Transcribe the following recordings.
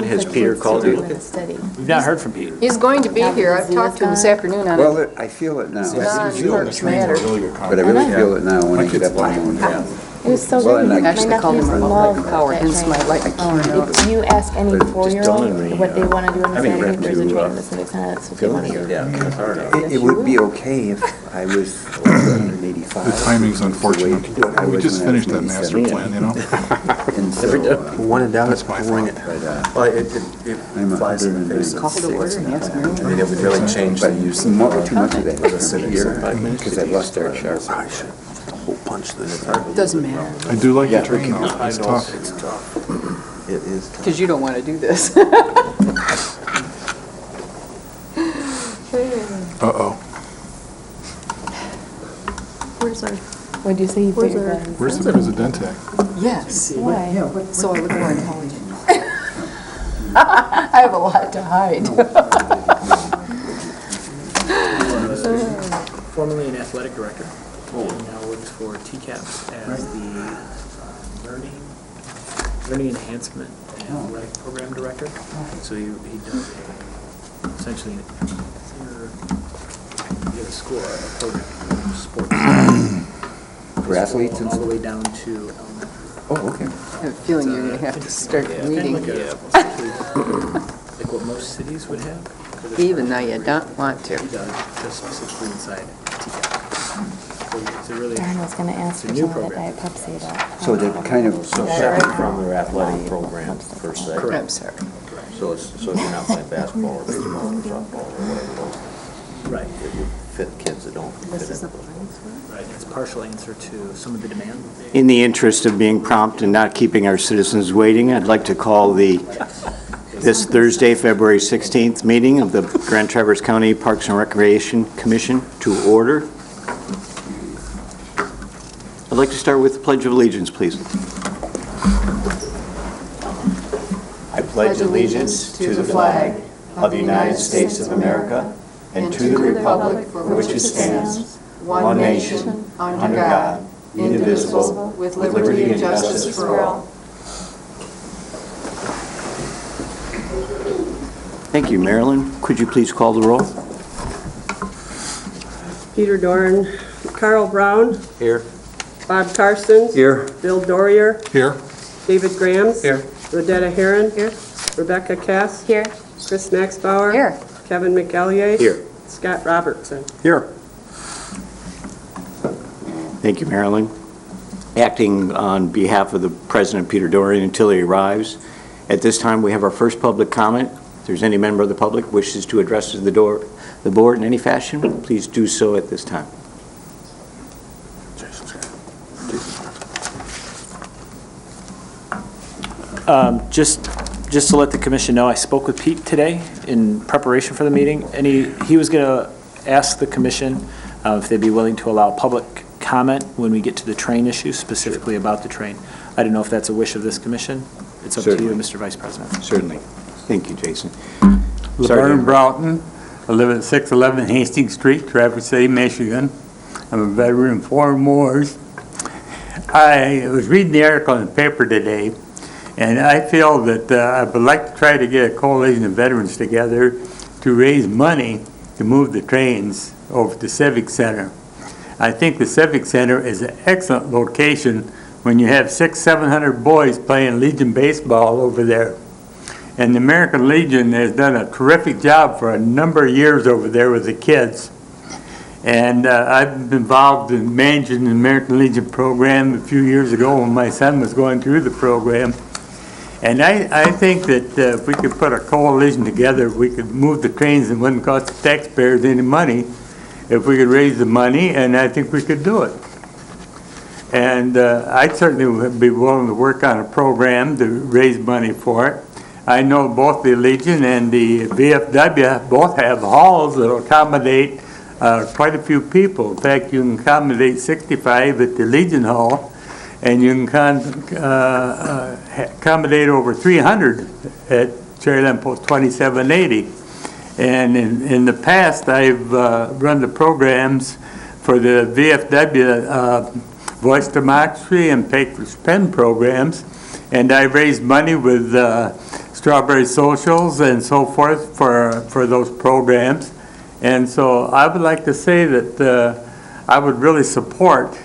Marilyn, has Peter called you? We've not heard from Pete. He's going to be here. I've talked to him this afternoon on it. Well, I feel it now. Non-Parks matter. But I really feel it now when I get up in the morning. It was so Well, good. and I My actually called him nephews a love coward, that hence my train. like power notes. If you ask any But it just dawned on four-year-old me, what they want to do on the I mean, Saturday, there's a to, train to Civic Center, that's what they want to do. Yeah. It would be okay if I was 185. The timing's unfortunate. We just finished that master plan, you know? And so, One and down, That's my wing it. but, Well, it I'm flies in the 190. face of Call to order and ask I Marilyn. mean, it would really change the use of more, too much of that the cities. here, because I've lost our sharp. I should hole punch this. Doesn't matter, I do like the train though. It's tough. It's tough. It is tough. because you don't want to do this. Uh-oh. Where's our? What'd you say you put your guns? Where's the Presidente? Yes. Why? So I look more intelligent. I have a lot to hide. Formerly an athletic director, and now works for TCAPS as the learning enhancement and athletic program director. So he does essentially a school, a program for sports. For athletes and All the stuff? way down to elementary. Oh, okay. I have a feeling you're going to have to start reading. Like what most cities would have. for this Even though you don't want to. He does, just specifically inside TCAP. So it's a really, Darren was gonna ask a for new some of that program. Diet Pepsi though. So that kind of, Separate from their athletic program per se. I'm sorry. So if you're not playing basketball or baseball or softball or whatever, right, it would fit kids that don't This fit is in. a right. It's a partial answer to some of the demand. In the interest of being prompt and not keeping our citizens waiting, I'd like to call this Thursday, February 16th meeting of the Grand Traverse County Parks and Recreation Commission to order. I'd like to start with the Pledge of Allegiance, please. I pledge allegiance to the flag of the United States of America and to the republic for which it stands, one nation, under God, indivisible, with liberty and justice for all. Thank you, Marilyn. Could you please call the roll? Peter Dorn, Carl Brown, Here. Bob Carstens. Here. Bill Dorier, Here? David Grams. Here. Rodetta Heron. Here. Rebecca Cass. Here. Chris Maxbauer. Here. Kevin McEllier. Here. Scott Robertson. Here. Thank you, Marilyn. Acting on behalf of the President, Peter Dorian, until he arrives, at this time we have our first public comment. If there's any member of the public wishes to address the board in any fashion, please do so at this time. Just to let the commission know, I spoke with Pete today in preparation for the meeting, and he was going to ask the commission if they'd be willing to allow public comment when we get to the train issue, specifically about the train. I don't know if that's a wish of this commission. It's up to you, Certainly. Mr. Vice President. Certainly. Thank you, Jason. LeBaron Broughton. I live at 611 Hastings Street, Traverse City, Michigan. I'm a veteran of foreign wars. I was reading the article in the paper today, and I feel that I would like to try to get a coalition of veterans together to raise money to move the trains over to Civic Center. I think the Civic Center is an excellent location when you have 600-700 boys playing Legion baseball over there. And the American Legion has done a terrific job for a number of years over there with the kids. And I've been involved in managing the American Legion program a few years ago when my son was going through the program. And I think that if we could put a coalition together, we could move the trains and it wouldn't cost the taxpayers any money if we could raise the money, and I think we could do it. And I'd certainly be willing to work on a program to raise money for it. I know both the Legion and the VFW both have halls that will accommodate quite a few people. In fact, you can accommodate 65 at the Legion Hall, and you can accommodate over 300 at Cherryland Post 2780. And in the past, I've run the programs for the VFW Voice Democracy and Patriots Pen programs, and I raised money with strawberry socials and so forth for those programs. And so I would like to say that I would really support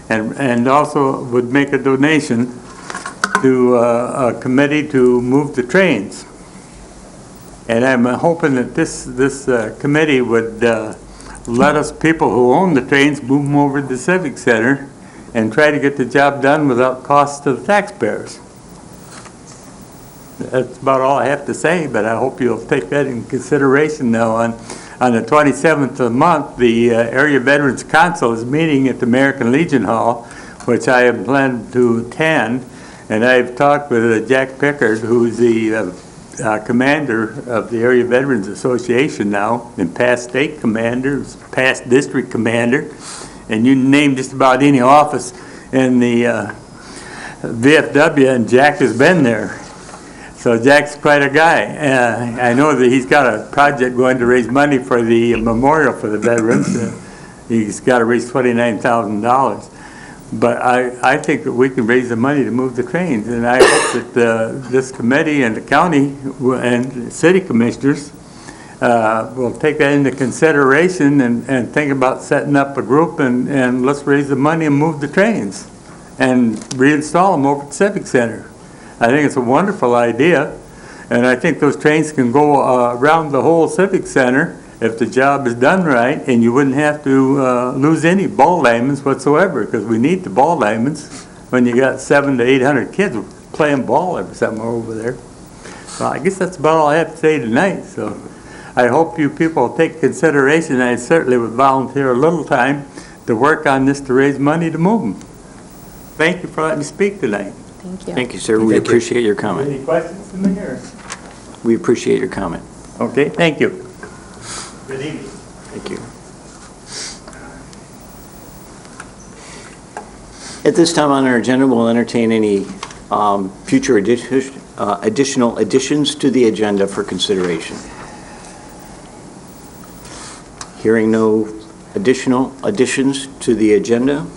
and also would make a donation to a committee to move the trains. And I'm hoping that this committee would let us people who own the trains move them over to the Civic Center and try to get the job done without cost to the taxpayers. That's about all I have to say, but I hope you'll take that in consideration now. On the 27th of the month, the Area Veterans Council is meeting at the American Legion Hall, which I am planning to attend. And I've talked with Jack Pickard, who's the commander of the Area Veterans Association now, and past state commander, past district commander, and you name just about any office in the VFW, and Jack has been there. So Jack's quite a guy. I know that he's got a project going to raise money for the memorial for the veterans. He's got to raise $29,000. But I think that we can raise the money to move the trains, and I hope that this committee and the county and the city commissioners will take that into consideration and think about setting up a group and let's raise the money and move the trains and reinstall them over at the Civic Center. I think it's a wonderful idea, and I think those trains can go around the whole Civic Center if the job is done right, and you wouldn't have to lose any ball diamonds whatsoever, because we need the ball diamonds when you got 700 to 800 kids playing ball or something over there. Well, I guess that's about all I have to say tonight. So I hope you people take consideration. I certainly would volunteer a little time to work on this to raise money to move them. Thank you for letting me speak tonight. Thank you. Thank you, sir. We appreciate your comment. Any questions from the here? We appreciate your comment. Okay, thank you. Good evening. Thank you. At this time on our agenda, we'll entertain any future additional additions to the agenda for consideration. Hearing no additional additions to the agenda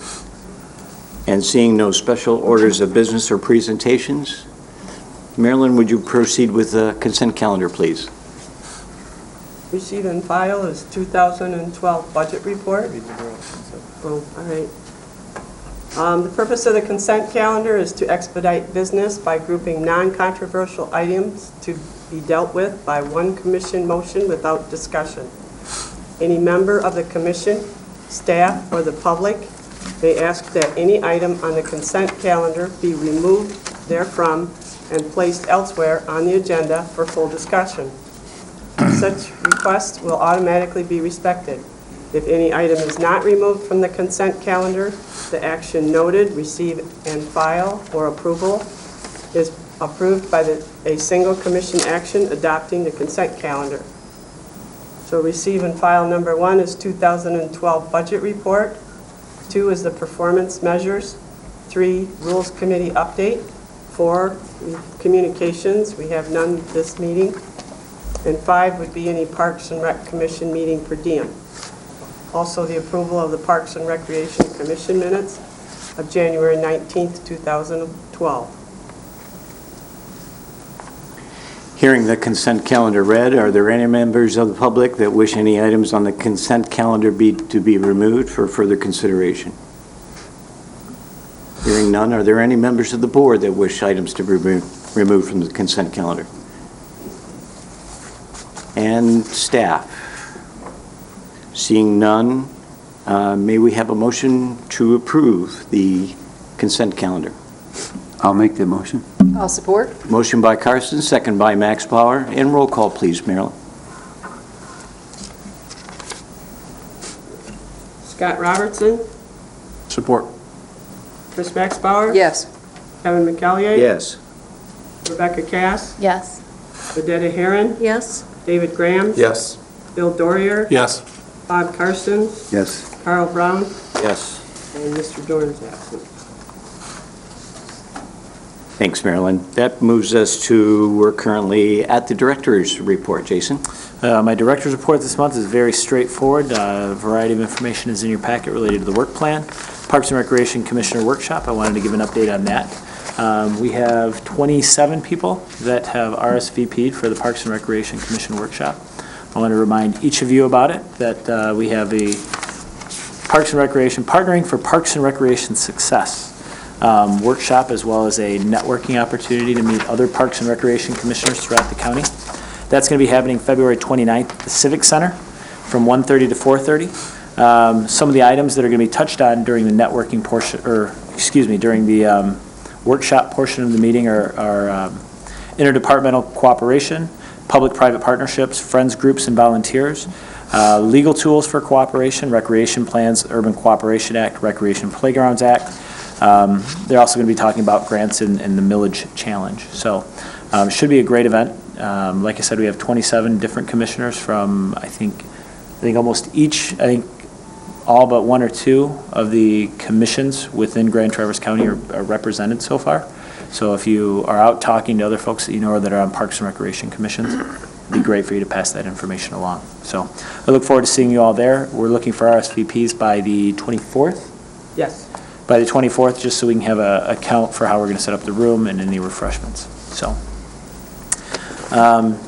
and seeing no special orders of business or presentations, Marilyn, would you proceed with the consent calendar, please? Receive and file is 2012 budget report. Oh, all right. The purpose of the consent calendar is to expedite business by grouping non-controversial items to be dealt with by one commission motion without discussion. Any member of the commission, staff, or the public may ask that any item on the consent calendar be removed therefrom and placed elsewhere on the agenda for full discussion. Such requests will automatically be respected. If any item is not removed from the consent calendar, the action noted, receive and file, or approval is approved by a single commission action adopting the consent calendar. So receive and file number 1 is 2012 budget report. 2 is the performance measures. 3, rules committee update. 4, communications. We have none this meeting. And 5 would be any Parks and Rec Commission meeting per diem. Also, the approval of the Parks and Recreation Commission minutes of January 19th, 2012. Hearing the consent calendar read, are there any members of the public that wish any items on the consent calendar to be removed for further consideration? Hearing none, are there any members of the board that wish items to be removed from the consent calendar? And staff? Seeing none, may we have a motion to approve the consent calendar? I'll make the motion. I'll support. Motion by Carson, second by Max Bauer. And roll call, please, Marilyn. Scott Robertson, Support. Chris Maxbauer. Yes. Kevin McCallier. Yes. Rebecca Cass, Yes. Odetta Herron, Yes. David Graham. Yes. Bill Dorier. Yes. Bob Carson, Yes. Carl Brown, Yes. and Mr. Dorn's absent. Thanks, Marilyn. That moves us to, we're currently at the director's report. Jason? My director's report this month is very straightforward. A variety of information is in your packet related to the work plan. Parks and Recreation Commissioner Workshop, I wanted to give an update on that. We have 27 people that have RSVP'd for the Parks and Recreation Commission workshop. I want to remind each of you about it, that we have a Parks and Recreation, Partnering for Parks and Recreation Success workshop, as well as a networking opportunity to meet other Parks and Recreation Commissioners throughout the county. That's going to be happening February 29th at the Civic Center from 1:30 to 4:30. Some of the items that are going to be touched on during the networking portion, during the workshop portion of the meeting are interdepartmental cooperation, public-private partnerships, friends groups and volunteers, legal tools for cooperation, recreation plans, Urban Cooperation Act, Recreation Playgrounds Act. They're also going to be talking about grants and the millage challenge. So it should be a great event. Like I said, we have 27 different commissioners from, I think almost each, all but one or two of the commissions within Grand Traverse County are represented so far. So if you are out talking to other folks that you know that are on Parks and Recreation Commissions, it'd be great for you to pass that information along. So I look forward to seeing you all there. We're looking for RSVPs by the 24th? Yes. By the 24th, just so we can have a count for how we're going to set up the room and any refreshments. So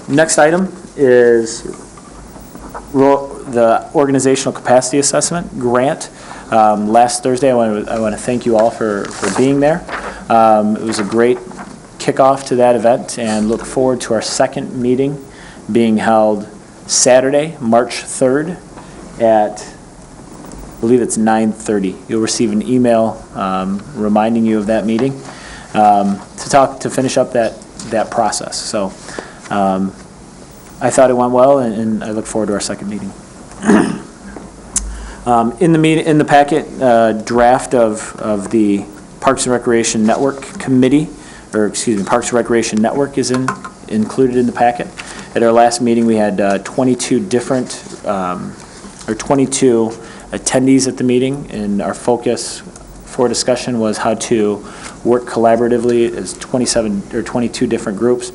next item is the Organizational Capacity Assessment Grant. Last Thursday, I want to thank you all for being there. It was a great kickoff to that event, and look forward to our second meeting being held Saturday, March 3rd at, I believe it's 9:30. You'll receive an email reminding you of that meeting to finish up that process. So I thought it went well, and I look forward to our second meeting. In the packet, draft of the Parks and Recreation Network Committee, Parks and Recreation Network is included in the packet. At our last meeting, we had 22 attendees at the meeting, and our focus for discussion was how to work collaboratively as 22 different groups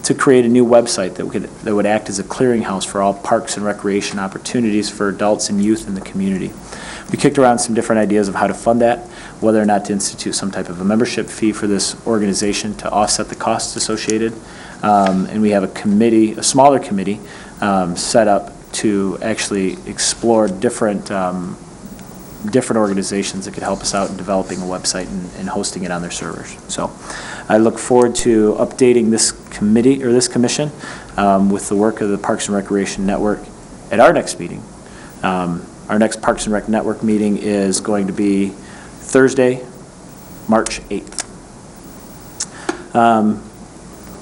to create a new website that would act as a clearinghouse for all parks and recreation opportunities for adults and youth in the community. We kicked around some different ideas of how to fund that, whether or not to institute some type of a membership fee for this organization to offset the costs associated. And we have a smaller committee set up to actually explore different organizations that could help us out in developing a website and hosting it on their servers. So I look forward to updating this committee or this commission with the work of the Parks and Recreation Network at our next meeting. Our next Parks and Rec Network meeting is going to be Thursday, March 8th.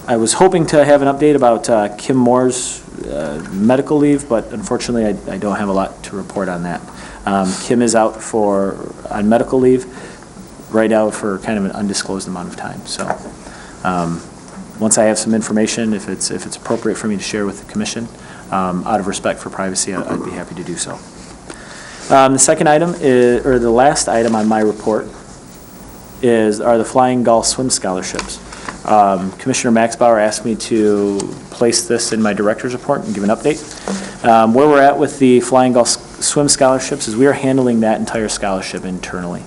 I was hoping to have an update about Kim Moore's medical leave, but unfortunately I don't have a lot to report on that. Kim is out on medical leave right now for kind of an undisclosed amount of time. So once I have some information, if it's appropriate for me to share with the commission, out of respect for privacy, I'd be happy to do so. The second item or the last item on my report are the Flying Gull Swim Scholarships. Commissioner Max Bauer asked me to place this in my director's report and give an update. Where we're at with the Flying Gull Swim Scholarships is we are handling that entire scholarship internally.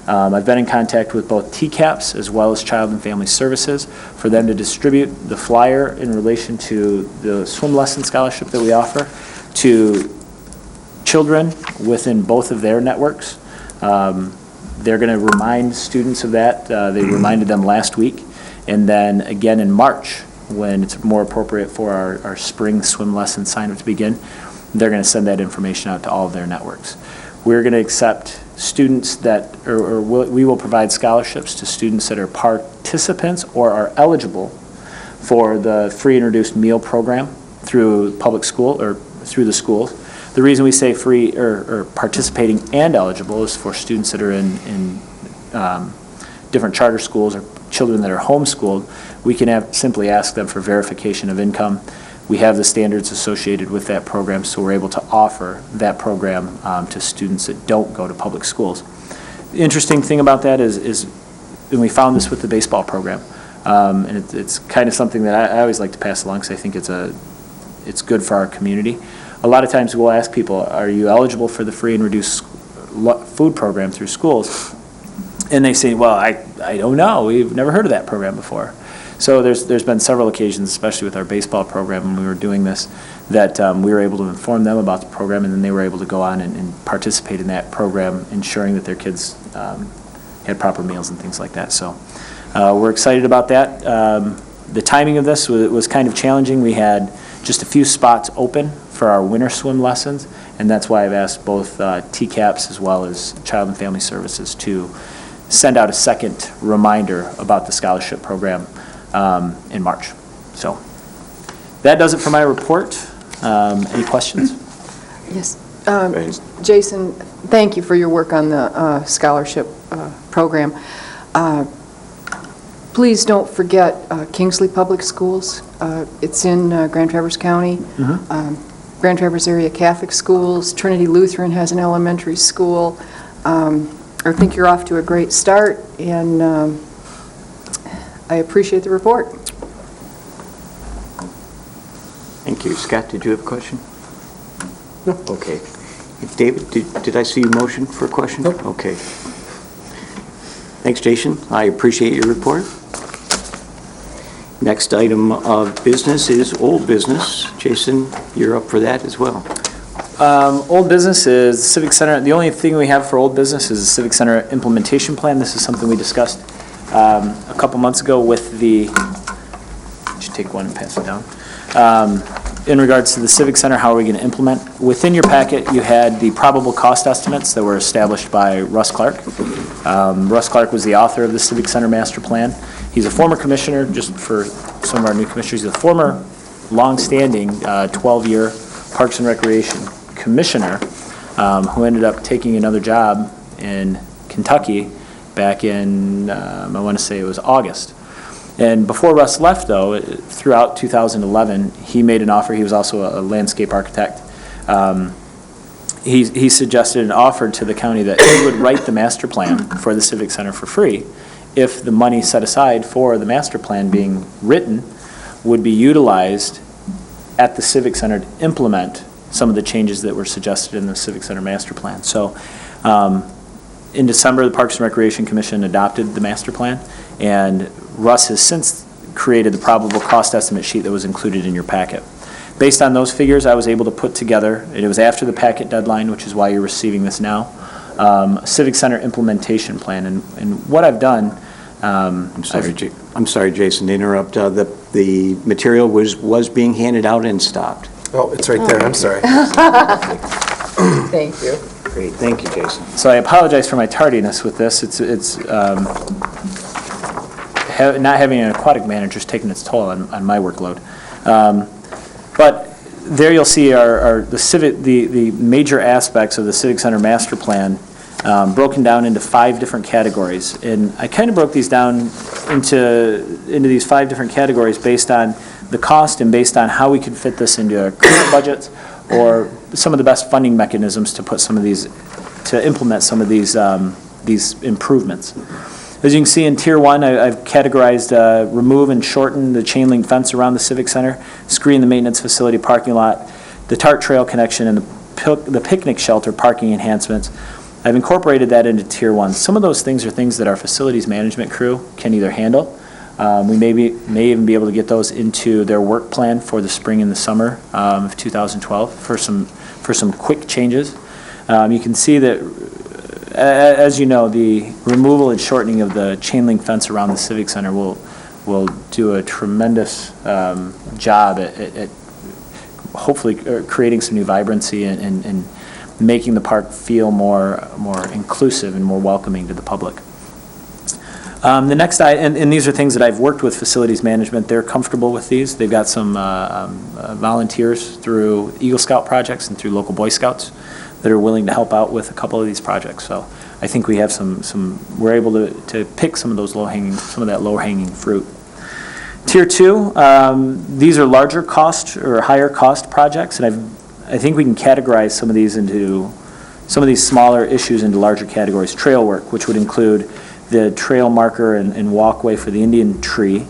I've been in contact with both TCAPS as well as Child and Family Services for them to distribute the flyer in relation to the swim lesson scholarship that we offer to children within both of their networks. They're going to remind students of that. They reminded them last week. And then again in March, when it's more appropriate for our spring swim lesson sign-up to begin, they're going to send that information out to all of their networks. We're going to accept students we will provide scholarships to students that are participants or are eligible for the free and reduced meal program through public school or through the schools. The reason we say free or participating and eligible is for students that are in different charter schools or children that are homeschooled. We can simply ask them for verification of income. We have the standards associated with that program, so we're able to offer that program to students that don't go to public schools. The interesting thing about that is and we found this with the baseball program, and it's kind of something that I always like to pass along because I think it's good for our community. A lot of times we'll ask people, are you eligible for the free and reduced food program through schools? And they say, well, I don't know, we've never heard of that program before. So there's been several occasions, especially with our baseball program when we were doing this, that we were able to inform them about the program, and then they were able to go on and participate in that program, ensuring that their kids had proper meals and things like that. So we're excited about that. The timing of this was kind of challenging. We had just a few spots open for our winter swim lessons, and that's why I've asked both TCAPS as well as Child and Family Services to send out a second reminder about the scholarship program in March. So that does it for my report. Any questions? Yes. Jason, thank you for your work on the scholarship program. Please don't forget Kingsley Public Schools. It's in Grand Traverse County. Grand Traverse Area Catholic Schools. Trinity Lutheran has an elementary school. I think you're off to a great start, and I appreciate the report. Thank you. Scott, did you have a question? No. Okay. David, did I see you motion for a question? No. Okay. Thanks, Jason. I appreciate your report. Next item of business is old business. Jason, you're up for that as well. Old business is Civic Center. The only thing we have for old business is the Civic Center implementation plan. This is something we discussed a couple months ago with the, just take one and pass it down. In regards to the Civic Center, how are we going to implement? Within your packet, you had the probable cost estimates that were established by Russ Clark. Russ Clark was the author of the Civic Center master plan. He's a former commissioner, just for some of our new commissioners, he's a former long-standing 12-year Parks and Recreation commissioner who ended up taking another job in Kentucky back in, I want to say it was August. And before Russ left, though, throughout 2011, he made an offer. He was also a landscape architect. He suggested and offered to the county that he would write the master plan for the Civic Center for free if the money set aside for the master plan being written would be utilized at the Civic Center to implement some of the changes that were suggested in the Civic Center master plan. So in December, the Parks and Recreation Commission adopted the master plan, and Russ has since created the probable cost estimate sheet that was included in your packet. Based on those figures, I was able to put together, and it was after the packet deadline, which is why you're receiving this now, a Civic Center implementation plan. And what I've done... I'm sorry, Jason, to interrupt. The material was being handed out and stopped. Oh, it's right there, I'm sorry. Thank you. Great, thank you, Jason. So I apologize for my tardiness with this. Not having an aquatic manager is taking its toll on my workload. But there you'll see the major aspects of the Civic Center master plan broken down into 5 different categories. And I kind of broke these down into these 5 different categories based on the cost and based on how we could fit this into our current budgets or some of the best funding mechanisms to implement some of these improvements. As you can see in Tier 1, I've categorized remove and shorten the chain link fence around the Civic Center, screen the maintenance facility parking lot, the TART trail connection, and the picnic shelter parking enhancements. I've incorporated that into Tier 1. Some of those things are things that our facilities management crew can either handle. We may even be able to get those into their work plan for the spring and the summer of 2012 for some quick changes. You can see that, as you know, the removal and shortening of the chain link fence around the Civic Center will do a tremendous job at hopefully creating some new vibrancy and making the park feel more inclusive and more welcoming to the public. The next, and these are things that I've worked with facilities management. They're comfortable with these. They've got some volunteers through Eagle Scout projects and through local Boy Scouts that are willing to help out with a couple of these projects. So I think we have we're able to pick some of that low-hanging fruit. Tier 2, these are larger cost or higher cost projects, and I think we can categorize some of these smaller issues into larger categories. Trail work, which would include the trail marker and walkway for the Indian tree,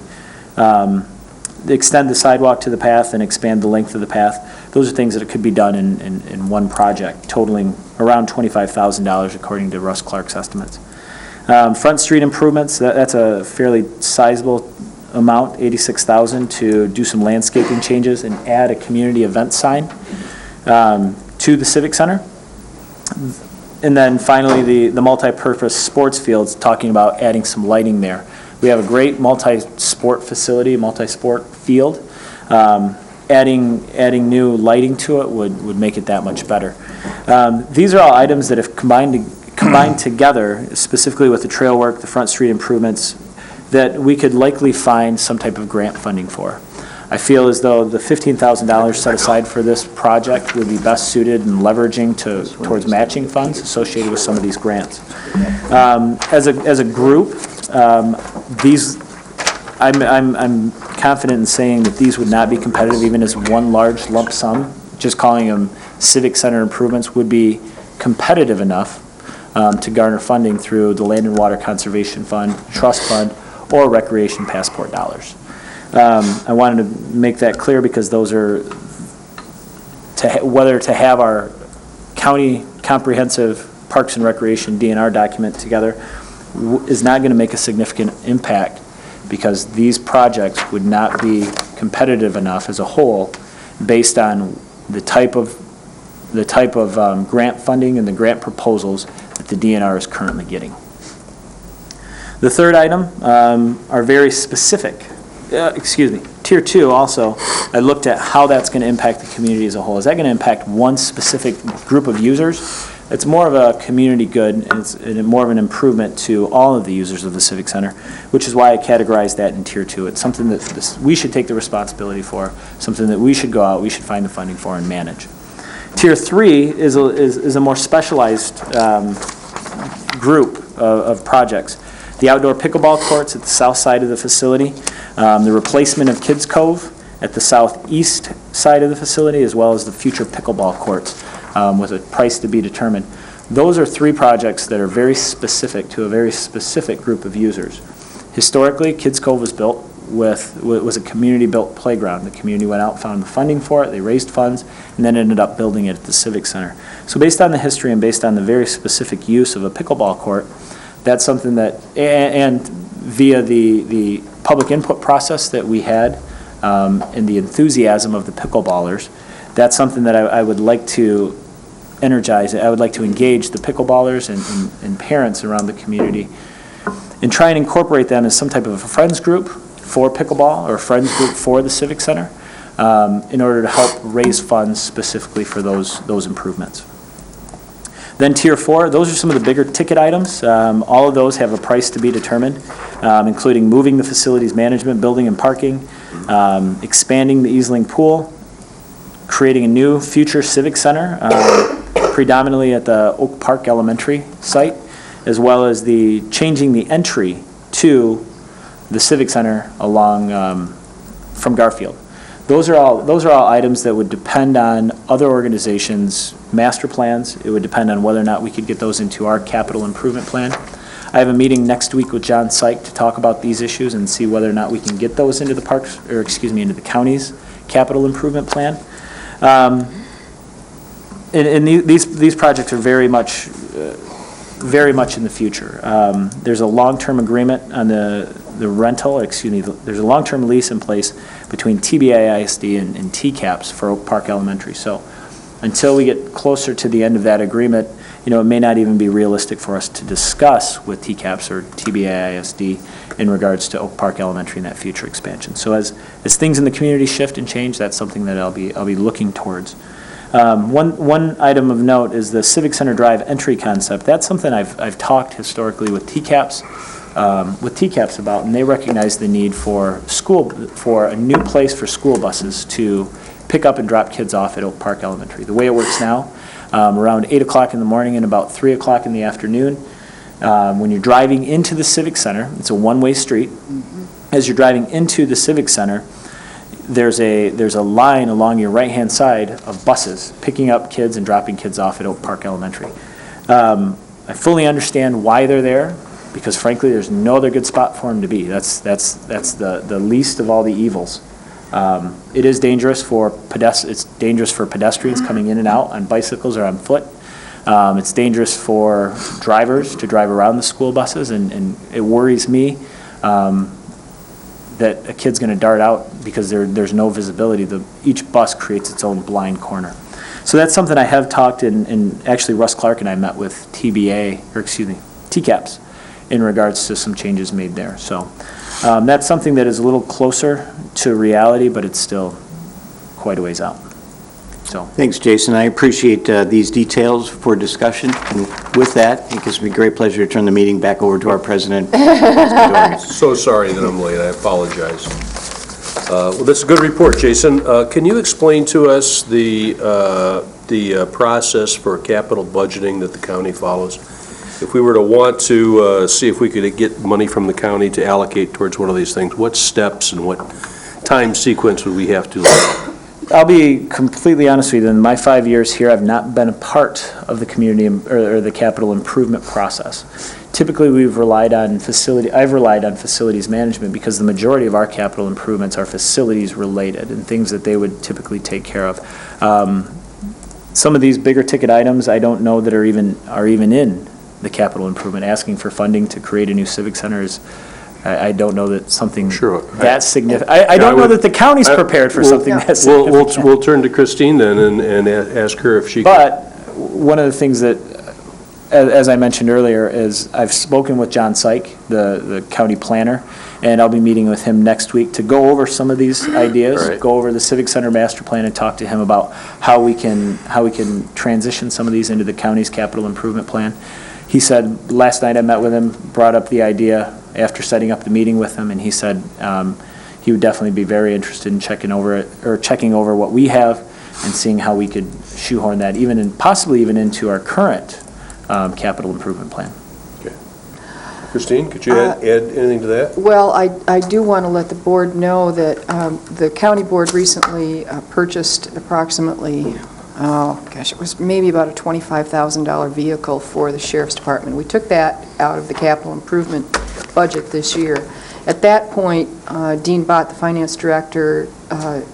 extend the sidewalk to the path and expand the length of the path. Those are things that could be done in one project, totaling around $25,000 according to Russ Clark's estimates. Front Street improvements, that's a fairly sizable amount, $86,000, to do some landscaping changes and add a community event sign to the Civic Center. And then finally, the multi-purpose sports fields, talking about adding some lighting there. We have a great multi-sport facility, multi-sport field. Adding new lighting to it would make it that much better. These are all items that have combined together, specifically with the trail work, the Front Street improvements, that we could likely find some type of grant funding for. I feel as though the $15,000 set aside for this project would be best suited in leveraging towards matching funds associated with some of these grants. As a group, I'm confident in saying that these would not be competitive even as one large lump sum. Just calling them Civic Center improvements would be competitive enough to garner funding through the Land and Water Conservation Fund, Trust Fund, or Recreation Passport dollars. I wanted to make that clear because those are, whether to have our county comprehensive Parks and Recreation DNR document together is not going to make a significant impact, because these projects would not be competitive enough as a whole based on the type of grant funding and the grant proposals that the DNR is currently getting. The third item are very specific. Tier 2 also, I looked at how that's going to impact the community as a whole. Is that going to impact one specific group of users? It's more of a community good, and it's more of an improvement to all of the users of the Civic Center, which is why I categorized that in Tier 2. It's something that we should take the responsibility for, something that we should go out, we should find the funding for and manage. Tier 3 is a more specialized group of projects. The outdoor pickleball courts at the south side of the facility, the replacement of Kids Cove at the southeast side of the facility, as well as the future pickleball courts with a price to be determined. Those are three projects that are very specific to a very specific group of users. Historically, Kids Cove was a community-built playground. The community went out, found the funding for it, they raised funds, and then ended up building it at the Civic Center. So based on the history and based on the very specific use of a pickleball court, that's something that, and via the public input process that we had and the enthusiasm of the pickleballers, that's something that I would like to energize. I would like to engage the pickleballers and parents around the community and try and incorporate them as some type of a friends group for pickleball or a friends group for the Civic Center in order to help raise funds specifically for those improvements. Then Tier 4, those are some of the bigger ticket items. All of those have a price to be determined, including moving the facilities management, building and parking, expanding the Easling Pool, creating a new future Civic Center, predominantly at the Oak Park Elementary site, as well as changing the entry to the Civic Center along from Garfield. Those are all items that would depend on other organizations' master plans. It would depend on whether or not we could get those into our capital improvement plan. I have a meeting next week with John Syke to talk about these issues and see whether or not we can get those into into the county's capital improvement plan. And these projects are very much in the future. There's a long-term agreement on the rental, there's a long-term lease in place between TBI ISD and TCAPS for Oak Park Elementary. So until we get closer to the end of that agreement, it may not even be realistic for us to discuss with TCAPS or TBI ISD in regards to Oak Park Elementary and that future expansion. So as things in the community shift and change, that's something that I'll be looking towards. One item of note is the Civic Center Drive entry concept. That's something I've talked historically with TCAPS about, and they recognize the need for a new place for school buses to pick up and drop kids off at Oak Park Elementary. The way it works now, around 8 o'clock in the morning and about 3 o'clock in the afternoon, when you're driving into the Civic Center, it's a one-way street. As you're driving into the Civic Center, there's a line along your right-hand side of buses picking up kids and dropping kids off at Oak Park Elementary. I fully understand why they're there, because frankly, there's no other good spot for them to be. That's the least of all the evils. It is dangerous for pedestrians coming in and out on bicycles or on foot. It's dangerous for drivers to drive around the school buses, and it worries me that a kid's going to dart out because there's no visibility. Each bus creates its own blind corner. So that's something I have talked, and actually Russ Clark and I met with TCAPS in regards to some changes made there. So that's something that is a little closer to reality, but it's still quite a ways out. So Thanks, Jason. I appreciate these details for discussion. And with that, it gives me great pleasure to turn the meeting back over to our president. So sorry that I'm late, I apologize. Well, that's a good report, Jason. Can you explain to us the process for capital budgeting that the county follows? If we were to want to see if we could get money from the county to allocate towards one of these things, what steps and what time sequence would we have to look at? I'll be completely honest with you. In my 5 years here, I've not been a part of the community or the capital improvement process. Typically, I've relied on facilities management because the majority of our capital improvements are facilities related and things that they would typically take care of. Some of these bigger ticket items, I don't know that are even in the capital improvement. Asking for funding to create a new civic center is, I don't know that something that significant. I don't know that the county's prepared for something that significant. We'll turn to Christine then and ask her if she can. But one of the things that, as I mentioned earlier, is I've spoken with John Syke, the county planner, and I'll be meeting with him next week to go over some of these ideas, Right. go over the Civic Center master plan and talk to him about how we can transition some of these into the county's capital improvement plan. He said, last night I met with him, brought up the idea after setting up the meeting with him, and he said he would definitely be very interested in checking over what we have and seeing how we could shoehorn that possibly even into our current capital improvement plan. Okay. Christine, could you add anything to that? Well, I do want to let the board know that the county board recently purchased approximately, it was maybe about a $25,000 vehicle for the sheriff's department. We took that out of the capital improvement budget this year. At that point, Dean Bott, the finance director,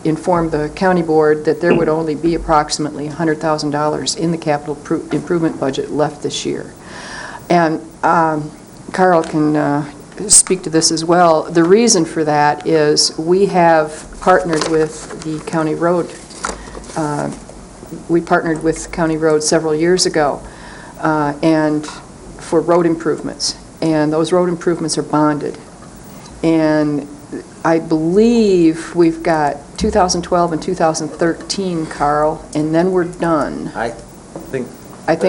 informed the county board that there would only be approximately $100,000 in the capital improvement budget left this year. And Carl can speak to this as well. The reason for that is we have partnered with the county road. We partnered with County Road several years ago and for road improvements. And those road improvements are bonded. And I believe we've got 2012 and 2013, Carl, and then we're done. I think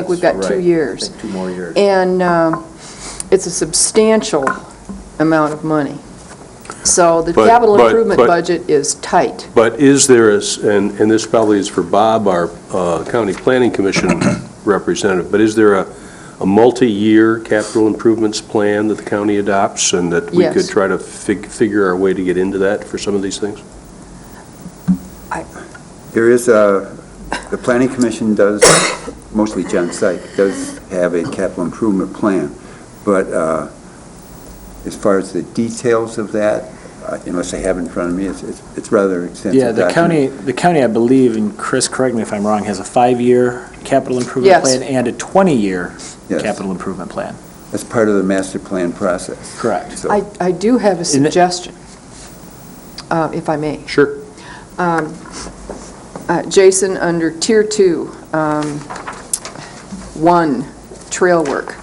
we've got 2 years. 2 more years. And it's a substantial amount of money. So the capital improvement budget is tight. But is there, and this probably is for Bob, our County Planning Commission representative, but is there a multi-year capital improvements plan that the county adopts and that we could try to figure our way to get into that for some of these things? There is the Planning Commission does, mostly John Syke, does have a capital improvement plan. But as far as the details of that, unless I have it in front of me, it's rather extensive. Yeah, the county, I believe, and Chris, correct me if I'm wrong, has a 5-year capital improvement plan and a 20-year capital improvement plan. That's part of the master plan process. Correct. So, I do have a suggestion, if I may. Sure. Jason, under Tier 2, 1, trail work,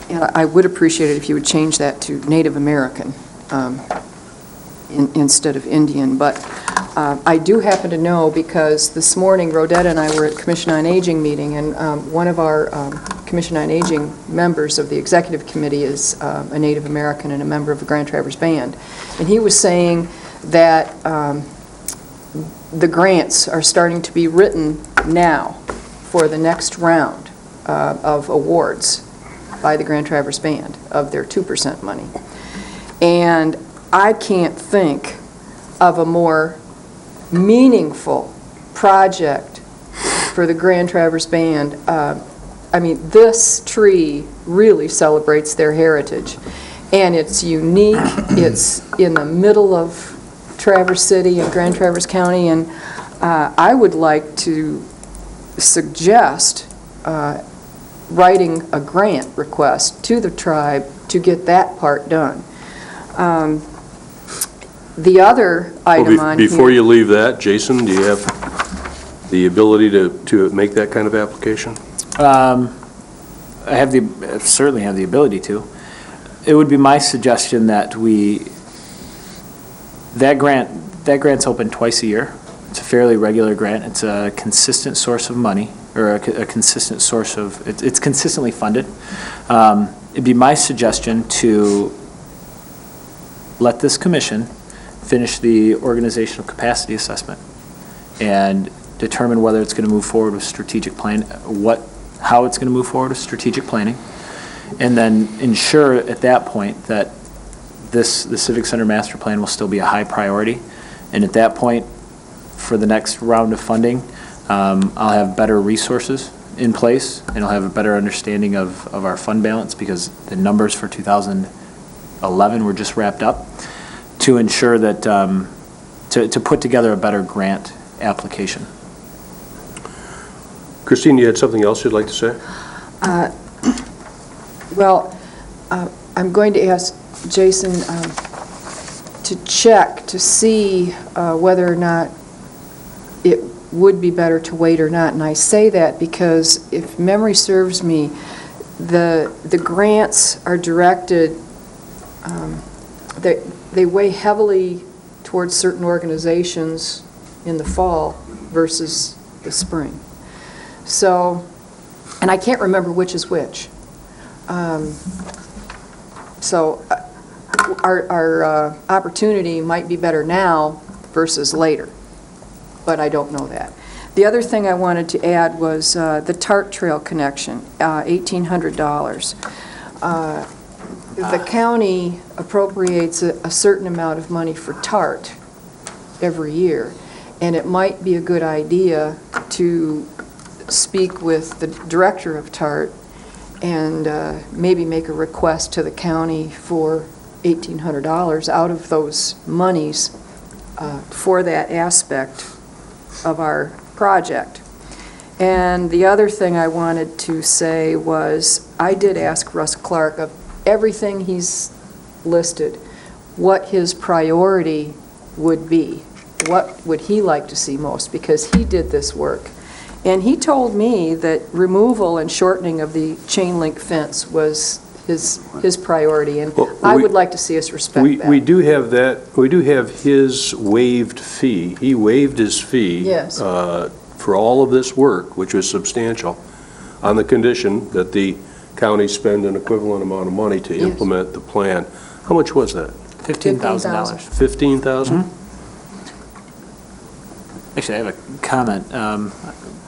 and I would appreciate it if you would change that to Native American instead of Indian. But I do happen to know because this morning Rodetta and I were at Commission on Aging meeting, and one of our Commission on Aging members of the executive committee is a Native American and a member of the Grand Traverse Band. And he was saying that the grants are starting to be written now for the next round of awards by the Grand Traverse Band of their 2% money. And I can't think of a more meaningful project for the Grand Traverse Band. I mean, this tree really celebrates their heritage. And it's unique. It's in the middle of Traverse City and Grand Traverse County. And I would like to suggest writing a grant request to the tribe to get that part done. The other item on here... Before you leave that, Jason, do you have the ability to make that kind of application? I certainly have the ability to. It would be my suggestion that that grant's open twice a year. It's a fairly regular grant. It's a consistent source of money, or a consistent source of, it's consistently funded. It'd be my suggestion to let this commission finish the organizational capacity assessment and determine whether it's going to move forward with strategic plan, how it's going to move forward with strategic planning, and then ensure at that point that the Civic Center Master Plan will still be a high priority. And at that point, for the next round of funding, I'll have better resources in place, and I'll have a better understanding of our fund balance, because the numbers for 2011 were just wrapped up, to ensure that, to put together a better grant application. Christine, you had something else you'd like to say? Well, I'm going to ask Jason to check to see whether or not it would be better to wait or not. And I say that because, if memory serves me, the grants are directed, they weigh heavily towards certain organizations in the fall versus the spring. So, and I can't remember which is which. So our opportunity might be better now versus later, but I don't know that. The other thing I wanted to add was the TART Trail connection, $1,800. The county appropriates a certain amount of money for TART every year, and it might be a good idea to speak with the director of TART and maybe make a request to the county for $1,800 out of those monies for that aspect of our project. And the other thing I wanted to say was, I did ask Russ Clark, of everything he's listed, what his priority would be. What would he like to see most? Because he did this work. And he told me that removal and shortening of the chain link fence was his priority, and I would like to see us respect that. We do have that. We do have his waived fee. He waived his fee. Yes. For all of this work, which was substantial, on the condition that the county spend an equivalent amount of money to implement the plan. How much was that? $15,000. $15,000? Actually, I have a comment.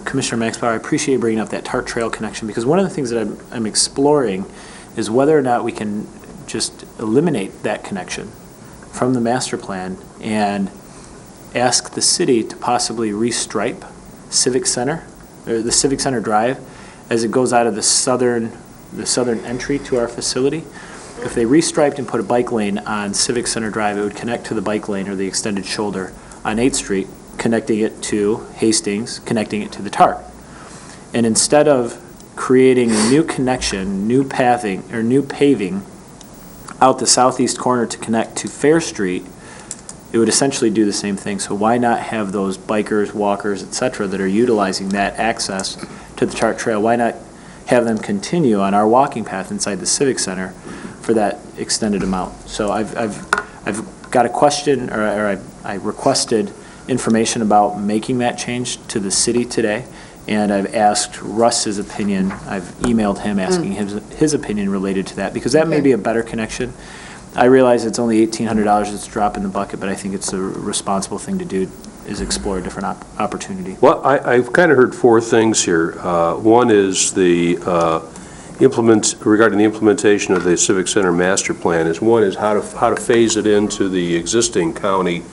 Commissioner Maxbauer, I appreciate you bringing up that TART Trail connection, because one of the things that I'm exploring is whether or not we can just eliminate that connection from the master plan and ask the city to possibly restripe Civic Center, or the Civic Center Drive, as it goes out of the southern entry to our facility. If they restriped and put a bike lane on Civic Center Drive, it would connect to the bike lane or the extended shoulder on 8th Street, connecting it to Hastings, connecting it to the TART. And instead of creating a new connection, new pathing, or new paving out the southeast corner to connect to Fair Street, it would essentially do the same thing. So why not have those bikers, walkers, et cetera, that are utilizing that access to the TART Trail, why not have them continue on our walking path inside the Civic Center for that extended amount? So I've got a question, or I requested information about making that change to the city today, and I've asked Russ's opinion. I've emailed him asking his opinion related to that, because that may be a better connection. I realize it's only $1,800, it's a drop in the bucket, but I think it's a responsible thing to do, is explore a different opportunity. Well, I've kind of heard four things here. One is regarding the implementation of the Civic Center Master Plan. One is how to phase it into the existing county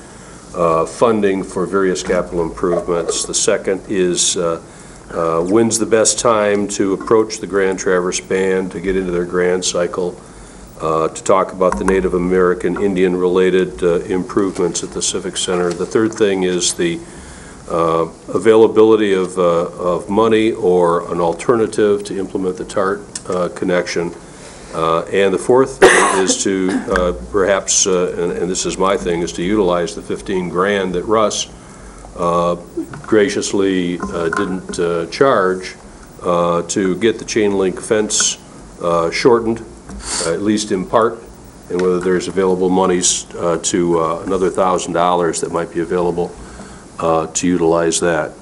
funding for various capital improvements. The second is when's the best time to approach the Grand Traverse Band to get into their grant cycle, to talk about the Native American Indian-related improvements at the Civic Center. The third thing is the availability of money or an alternative to implement the TART connection. And the fourth is to perhaps, and this is my thing, is to utilize the 15 grand that Russ graciously didn't charge to get the chain link fence shortened, at least in part, and whether there's available monies to another $1,000 that might be available to utilize that.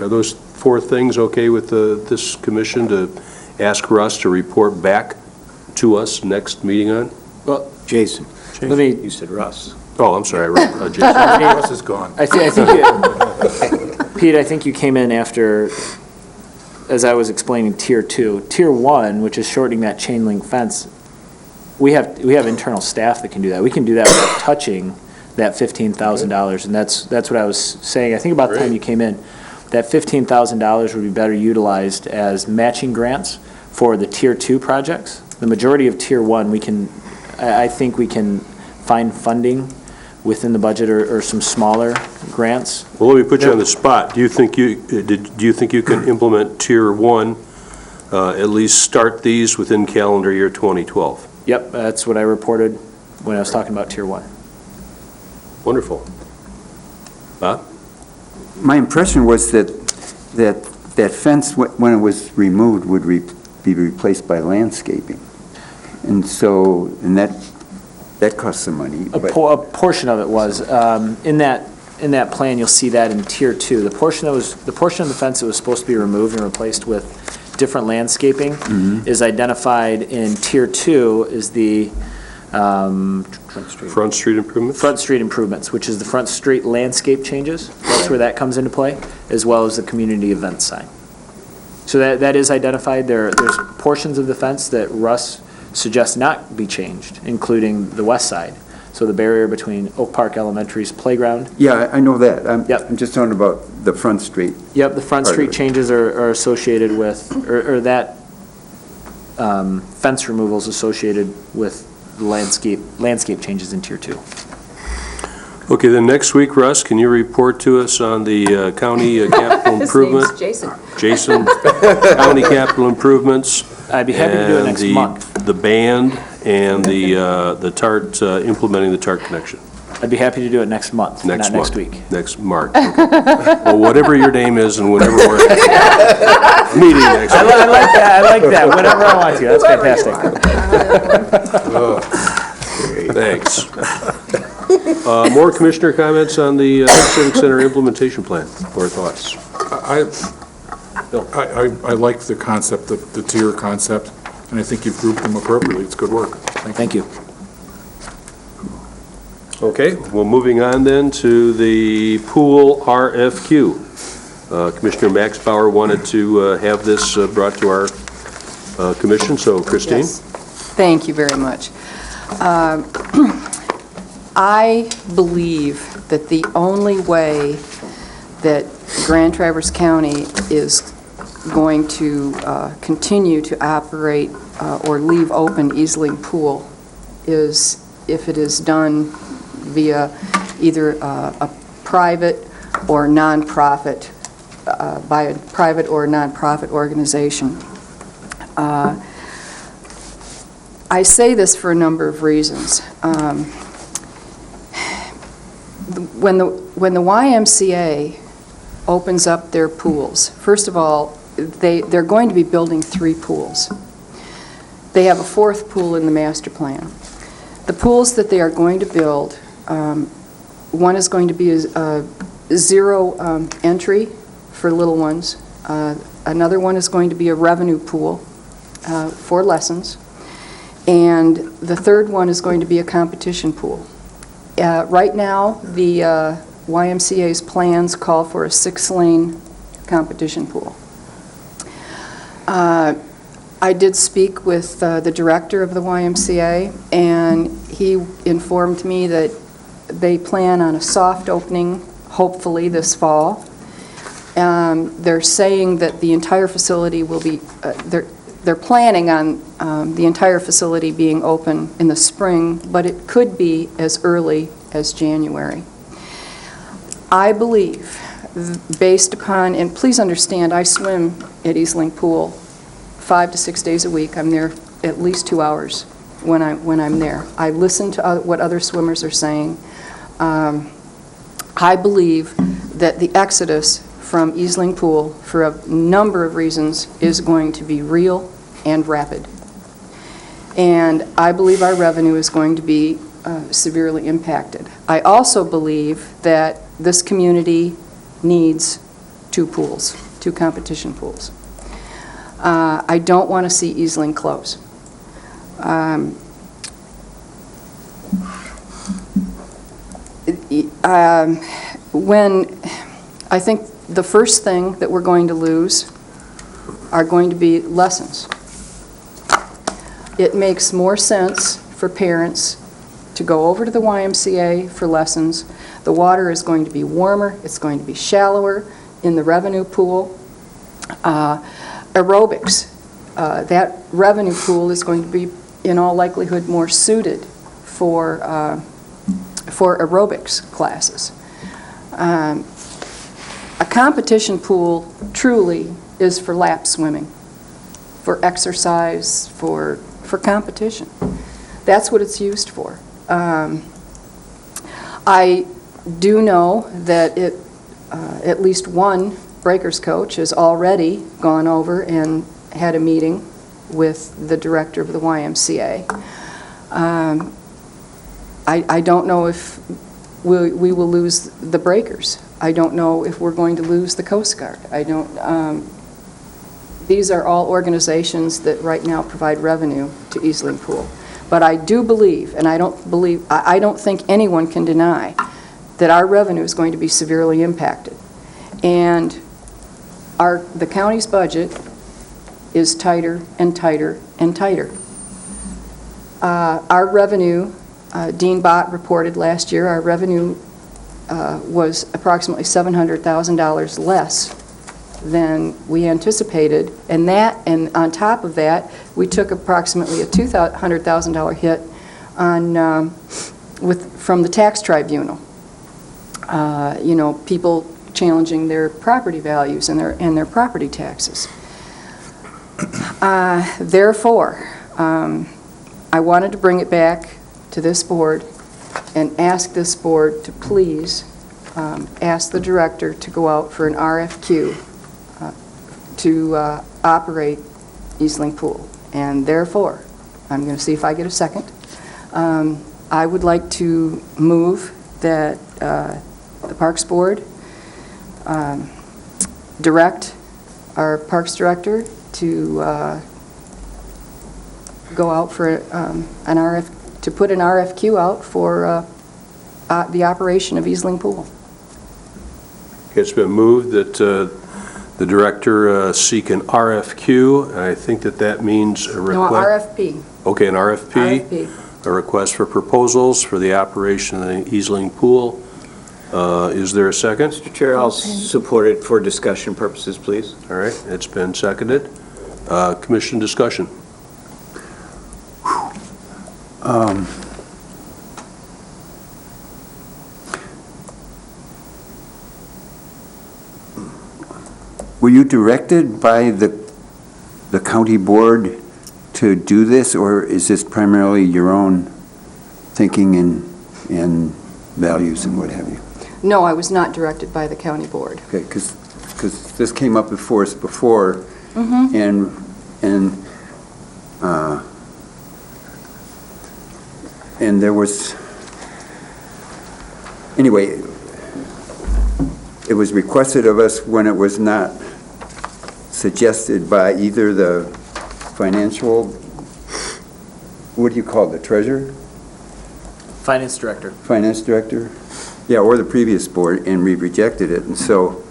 Are those four things okay with this commission to ask Russ to report back to us next meeting on? Well, Jason, Let me, you said Russ. Oh, I'm sorry, Jason. Russ is gone. I think Pete, I think you came in after, as I was explaining Tier 2. Tier 1, which is shortening that chain link fence, we have internal staff that can do that. We can do that without touching that $15,000, and that's what I was saying. I think about the time you came in, that $15,000 would be better utilized as matching grants for the Tier 2 projects. The majority of Tier 1, I think we can find funding within the budget or some smaller grants. Well, let me put you on the spot. Do you think you can implement Tier 1, at least start these within calendar year 2012? Yep, that's what I reported when I was talking about Tier 1. Wonderful. Bob? My impression was that fence, when it was removed, would be replaced by landscaping. And so, and that costs some money. A portion of it was. In that plan, you'll see that in Tier 2. The portion of the fence that was supposed to be removed and replaced with different landscaping is identified in Tier 2 is the Front street improvements? Front street improvements, which is the front street landscape changes. That's where that comes into play, as well as the community event sign. So that is identified. There's portions of the fence that Russ suggests not be changed, including the west side. So the barrier between Oak Park Elementary's playground. Yeah, I know that. Yep. I'm just talking about the front street. Yep, the front street changes are associated with, or that fence removal is associated with landscape changes in Tier 2. Okay, then next week, Russ, can you report to us on the county capital improvement? His name's Jason. Jason, county capital improvements. I'd be happy to do it next month. The band and the TART, implementing the TART connection. I'd be happy to do it next month, not next week. Next March. Okay. Well, whatever your name is and whenever we're meeting next week. I like that. Whenever I want to. That's fantastic. Thanks. More commissioner comments on the Civic Center implementation plan or thoughts? I like the concept, the tier concept, and I think you've grouped them appropriately. It's good work. Thank you. Okay, well, moving on then to the pool RFQ. Commissioner Max Bauer wanted to have this brought to our commission, so Christine? Yes. Thank you very much. I believe that the only way that Grand Traverse County is going to continue to operate or leave open Easeling Pool is if it is done via either a private or nonprofit, by a private or nonprofit organization. I say this for a number of reasons. When the YMCA opens up their pools, first of all, they're going to be building 3 pools. They have a 4th pool in the master plan. The pools that they are going to build, one is going to be a zero entry for little ones. Another one is going to be a revenue pool for lessons. And the third one is going to be a competition pool. Right now, the YMCA's plans call for a 6-lane competition pool. I did speak with the director of the YMCA, and he informed me that they plan on a soft opening, hopefully this fall. They're saying that the entire facility will be, they're planning on the entire facility being open in the spring, but it could be as early as January. I believe, based upon, and please understand, I swim at Eastling Pool 5 to 6 days a week. I'm there at least 2 hours when I'm there. I listen to what other swimmers are saying. I believe that the exodus from Eastling Pool, for a number of reasons, is going to be real and rapid. And I believe our revenue is going to be severely impacted. I also believe that this community needs 2 pools, 2 competition pools. I don't want to see Eastling close. When I think the first thing that we're going to lose are going to be lessons. It makes more sense for parents to go over to the YMCA for lessons. The water is going to be warmer, it's going to be shallower in the revenue pool. Aerobics, that revenue pool is going to be in all likelihood more suited for aerobics classes. A competition pool truly is for lap swimming, for exercise, for competition. That's what it's used for. I do know that at least one breakers coach has already gone over and had a meeting with the director of the YMCA. I don't know if we will lose the breakers. I don't know if we're going to lose the Coast Guard. These are all organizations that right now provide revenue to Eastling Pool. But I do believe, and I don't think anyone can deny, that our revenue is going to be severely impacted. And the county's budget is tighter and tighter and tighter. Our revenue, Dean Bott reported last year, our revenue was approximately $700,000 less than we anticipated, and on top of that, we took approximately a $200,000 hit from the tax tribunal. People challenging their property values and their property taxes. Therefore, I wanted to bring it back to this board and ask this board to please ask the director to go out for an RFQ to operate Eastling Pool. And therefore, I'm going to see if I get a second. I would like to move that the Parks Board direct our Parks Director to go out for to put an RFQ out for the operation of Eastling Pool. It's been moved that the director seek an RFQ. I think that means a request. No, RFP. Okay, an RFP. RFP. A request for proposals for the operation of the Eastling Pool. Is there a second? Mr. Chair, I'll support it for discussion purposes, please. All right, it's been seconded. Commission discussion. Were you directed by the county board to do this, or is this primarily your own thinking and values and what have you? No, I was not directed by the county board. Okay, because this came up before us before, and there was, anyway, it was requested of us when it was not suggested by either the financial, what do you call it, the treasurer? Finance Director. Finance director? Yeah, or the previous board, and we rejected it. And so,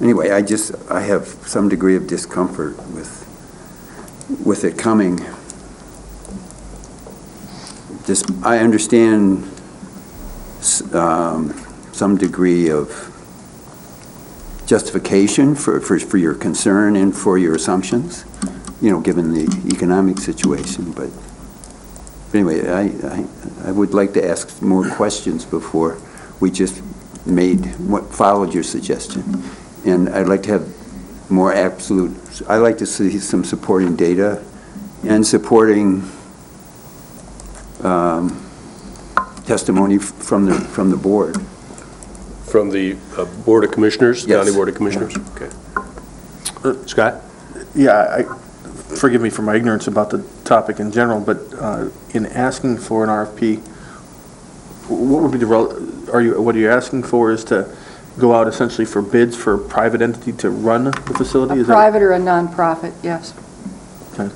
anyway, I have some degree of discomfort with it coming. I understand some degree of justification for your concern and for your assumptions, given the economic situation. But anyway, I would like to ask more questions before we just followed your suggestion. And I'd like to have more absolute, I'd like to see some supporting data and supporting testimony from the board. From the Board of Commissioners, Yes. County Board of Commissioners? Okay. Scott? Yeah, forgive me for my ignorance about the topic in general, but in asking for an RFP, what would be what are you asking for is to go out essentially for bids for a private entity to run the facility? A private or a nonprofit, yes. Okay.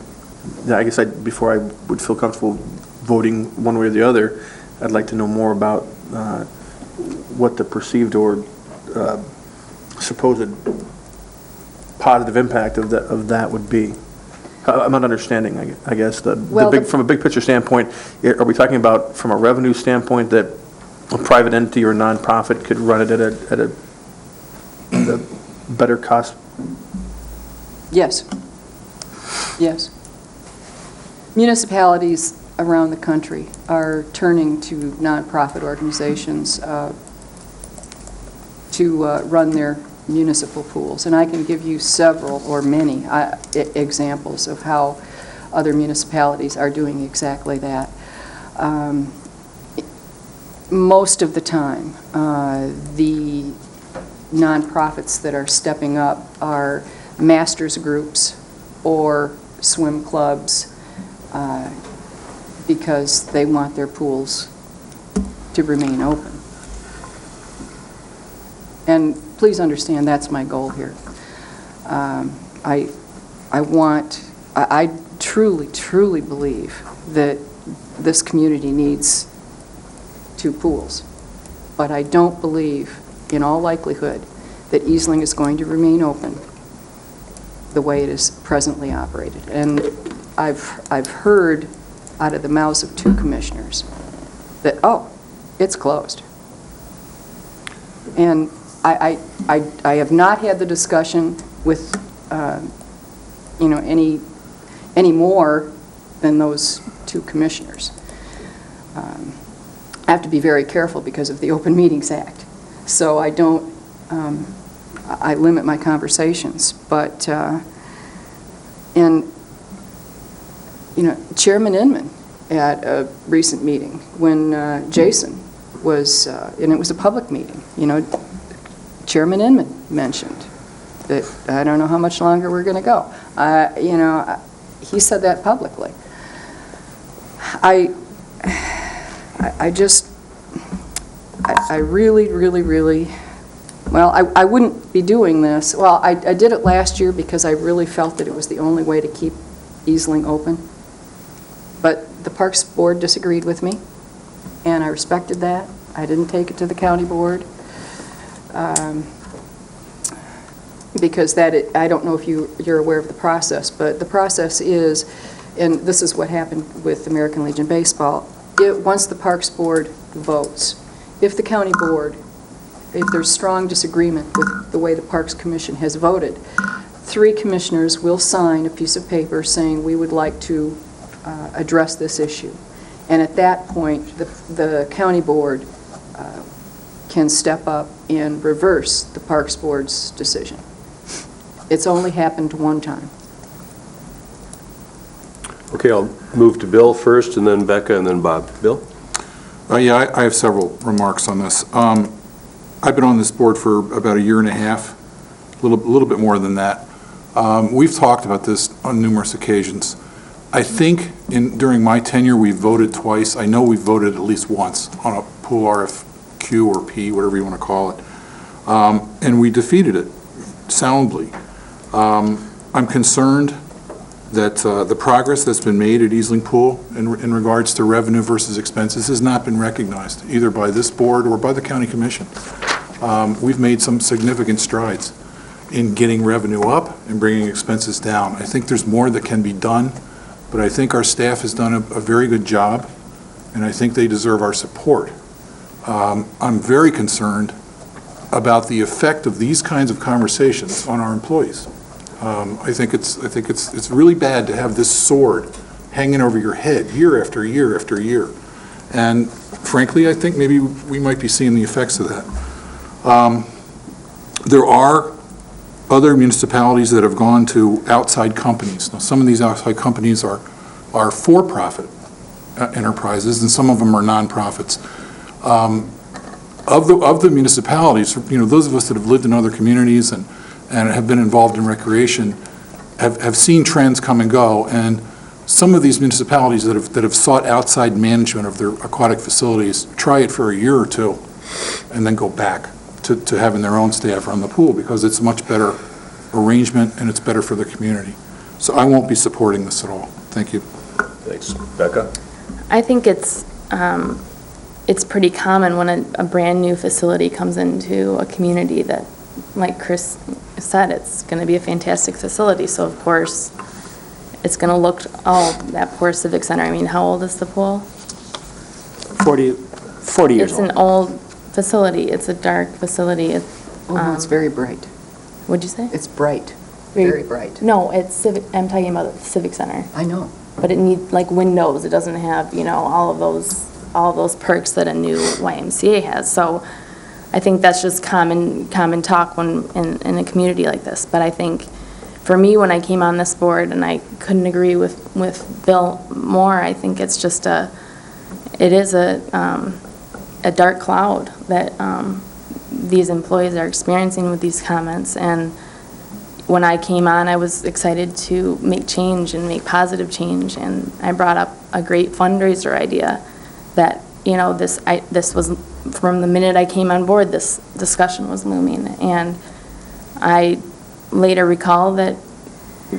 Yeah, I guess before I would feel comfortable voting one way or the other, I'd like to know more about what the perceived or supposed positive impact of that would be. I'm not understanding, I guess, from a big picture standpoint, are we talking about from a revenue standpoint that a private entity or a nonprofit could run it at a better cost? Yes. Yes. Municipalities around the country are turning to nonprofit organizations to run their municipal pools. And I can give you several or many examples of how other municipalities are doing exactly that. Most of the time, the nonprofits that are stepping up are masters groups or swim clubs because they want their pools to remain open. And please understand, that's my goal here. I truly, truly believe that this community needs 2 pools. But I don't believe, in all likelihood, that Easling is going to remain open the way it is presently operated. And I've heard out of the mouths of 2 commissioners that, oh, it's closed. And I have not had the discussion with, any more than those 2 commissioners. I have to be very careful because of the Open Meetings Act. So I don't, I limit my conversations. But, Chairman Inman at a recent meeting when Jason was, and it was a public meeting, Chairman Inman mentioned that I don't know how much longer we're going to go. He said that publicly. I really, really, really, well, I wouldn't be doing this. Well, I did it last year because I really felt that it was the only way to keep Easling open. But the Parks Board disagreed with me, and I respected that. I didn't take it to the county board because I don't know if you're aware of the process, but the process is, and this is what happened with American Legion Baseball, once the Parks Board votes, if the county board, if there's strong disagreement with the way the Parks Commission has voted, 3 commissioners will sign a piece of paper saying we would like to address this issue. And at that point, the county board can step up and reverse the Parks Board's decision. It's only happened one time. Okay, I'll move to Bill first, and then Becca, and then Bob. Bill? Yeah, I have several remarks on this. I've been on this board for about 1.5 years, a little bit more than that. We've talked about this on numerous occasions. I think during my tenure, we've voted twice. I know we've voted at least once on a pool RFQ or P, whatever you want to call it. And we defeated it soundly. I'm concerned that the progress that's been made at Easling Pool in regards to revenue versus expenses has not been recognized, either by this board or by the county commission. We've made some significant strides in getting revenue up and bringing expenses down. I think there's more that can be done, but I think our staff has done a very good job, and I think they deserve our support. I'm very concerned about the effect of these kinds of conversations on our employees. I think it's really bad to have this sword hanging over your head year after year after year. And frankly, I think maybe we might be seeing the effects of that. There are other municipalities that have gone to outside companies. Now, some of these outside companies are for-profit enterprises, and some of them are nonprofits. Of the municipalities, those of us that have lived in other communities and have been involved in recreation have seen trends come and go, and some of these municipalities that have sought outside management of their aquatic facilities try it for a year or two and then go back to having their own staff run the pool, because it's a much better arrangement and it's better for the community. So I won't be supporting this at all. Thank you. Thanks. Becca? I think it's pretty common when a brand-new facility comes into a community that, like Chris said, it's going to be a fantastic facility. So, of course, it's going to look, that poor Civic Center. I mean, how old is the pool? 40 years It's old. an old facility. It's a dark facility. Oh, no, it's very bright. What'd you say? It's bright, very bright. No, it's Civic, I'm talking about the Civic Center. I know. But it needs, like, windows. It doesn't have, all of those perks that a new YMCA has. So I think that's just common talk when in a community like this. But I think for me, when I came on this board, and I couldn't agree with Bill more, I think it's just it is a dark cloud that these employees are experiencing with these comments. And when I came on, I was excited to make change and make positive change, and I brought up a great fundraiser idea that, this was, from the minute I came on board, this discussion was looming. And I later recall that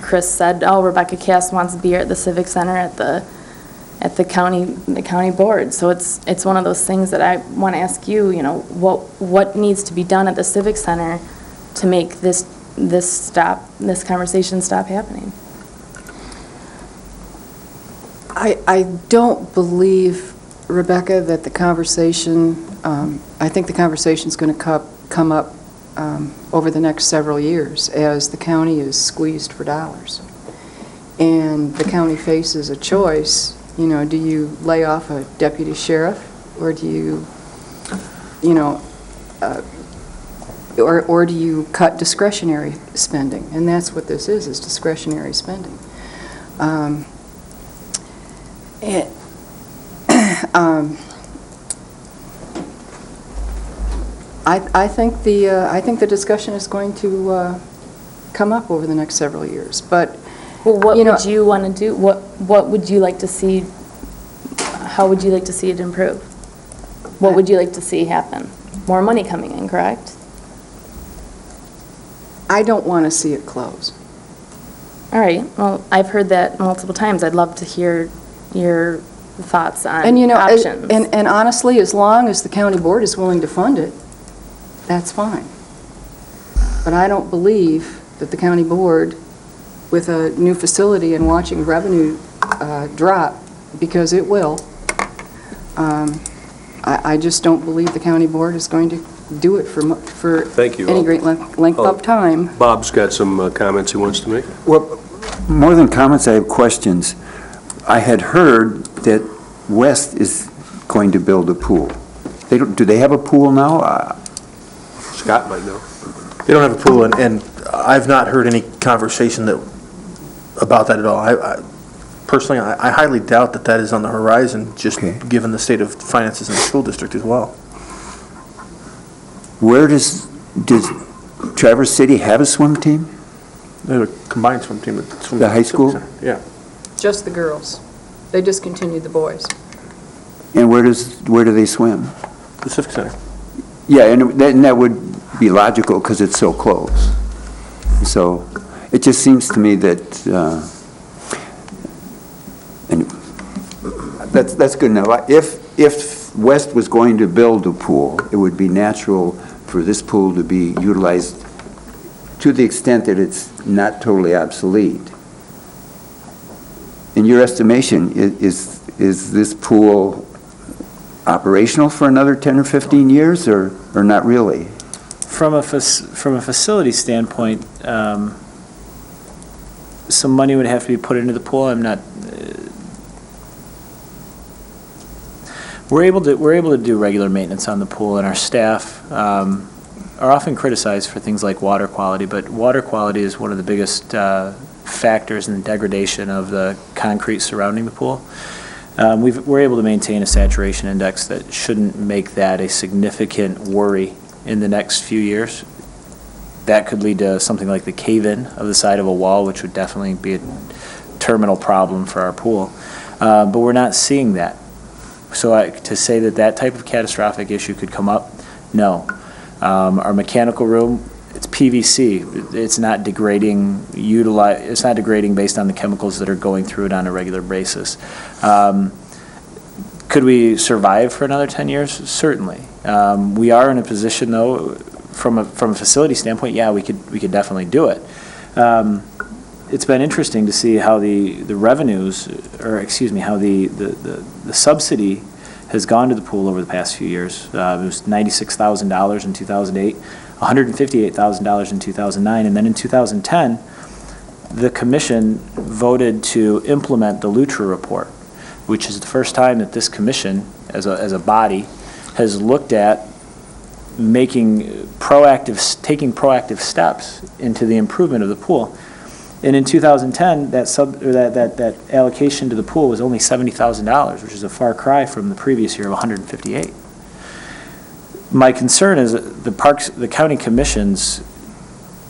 Chris said, Rebecca Cass wants beer at the Civic Center at the county board. So it's one of those things that I want to ask you, what needs to be done at the Civic Center to make this conversation stop happening? I don't believe, Rebecca, that the conversation, I think the conversation's going to come up over the next several years as the county is squeezed for dollars. And the county faces a choice, do you lay off a deputy sheriff, or do you, or do you cut discretionary spending? And that's what this is discretionary spending. I think the discussion is going to come up over the next several years. But Well, what would you want to do? What would you like to see? How would you like to see it improve? What would you like to see happen? More money coming in, correct? I don't want to see it close. All right. Well, I've heard that multiple times. I'd love to hear your thoughts on And options. and honestly, as long as the county board is willing to fund it, that's fine. But I don't believe that the county board, with a new facility and watching revenue drop, because it will, I just don't believe the county board is going to do it for Thank you. any great length of time. Bob's got some comments he wants to make. Well, more than comments, I have questions. I had heard that West is going to build a pool. Do they have a pool now? Scott might know. They don't have a pool, and I've not heard any conversation about that at all. Personally, I highly doubt that is on the horizon, just given the state of finances in the school district as well. Where does Traverse City have a swim team? They have a combined swim team. The high school? Yeah. Just the girls. They discontinued the boys. And where do they swim? The Civic Center. Yeah, and that would be logical because it's so close. So it just seems to me that, and that's good enough. If West was going to build a pool, it would be natural for this pool to be utilized to the extent that it's not totally obsolete. In your estimation, is this pool operational for another 10 or 15 years, or not really? From a facility standpoint, some money would have to be put into the pool. I'm not. We're able to do regular maintenance on the pool, and our staff are often criticized for things like water quality, but water quality is one of the biggest factors in the degradation of the concrete surrounding the pool. We're able to maintain a saturation index that shouldn't make that a significant worry in the next few years. That could lead to something like the cave-in of the side of a wall, which would definitely be a terminal problem for our pool. But we're not seeing that. So to say that that type of catastrophic issue could come up, no. Our mechanical room, it's PVC. It's not degrading. It's not degrading based on the chemicals that are going through it on a regular basis. Could we survive for another 10 years? Certainly. We are in a position, though, from a facility standpoint, yeah, we could definitely do it. It's been interesting to see how the revenues, or excuse me, how the subsidy has gone to the pool over the past few years. It was $96,000 in 2008, $158,000 in 2009, and then in 2010, the commission voted to implement the Lutra report, which is the first time that this commission, as a body, has looked at taking proactive steps into the improvement of the pool. And in 2010, that allocation to the pool was only $70,000, which is a far cry from the previous year of $158,000. My concern is that the county commission's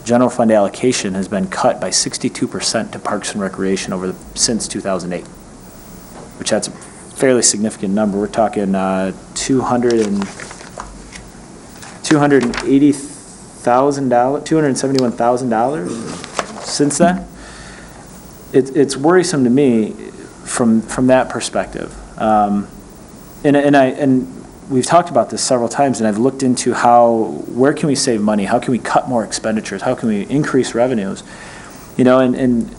general fund allocation has been cut by 62% to Parks and Recreation since 2008, which that's a fairly significant number. We're talking $271,000 since then. It's worrisome to me from that perspective. And we've talked about this several times, and I've looked into where can we save money? How can we cut more expenditures? How can we increase revenues? And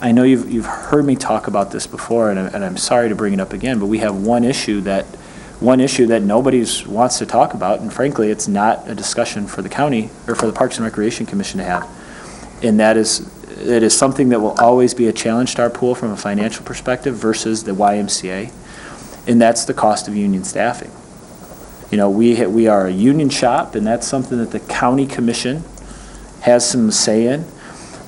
I know you've heard me talk about this before, and I'm sorry to bring it up again, but we have one issue that nobody wants to talk about, and frankly, it's not a discussion for the county or for the Parks and Recreation Commission to have. And it is something that will always be a challenge to our pool from a financial perspective versus the YMCA, and that's the cost of union staffing. We are a union shop, and that's something that the county commission has some say in.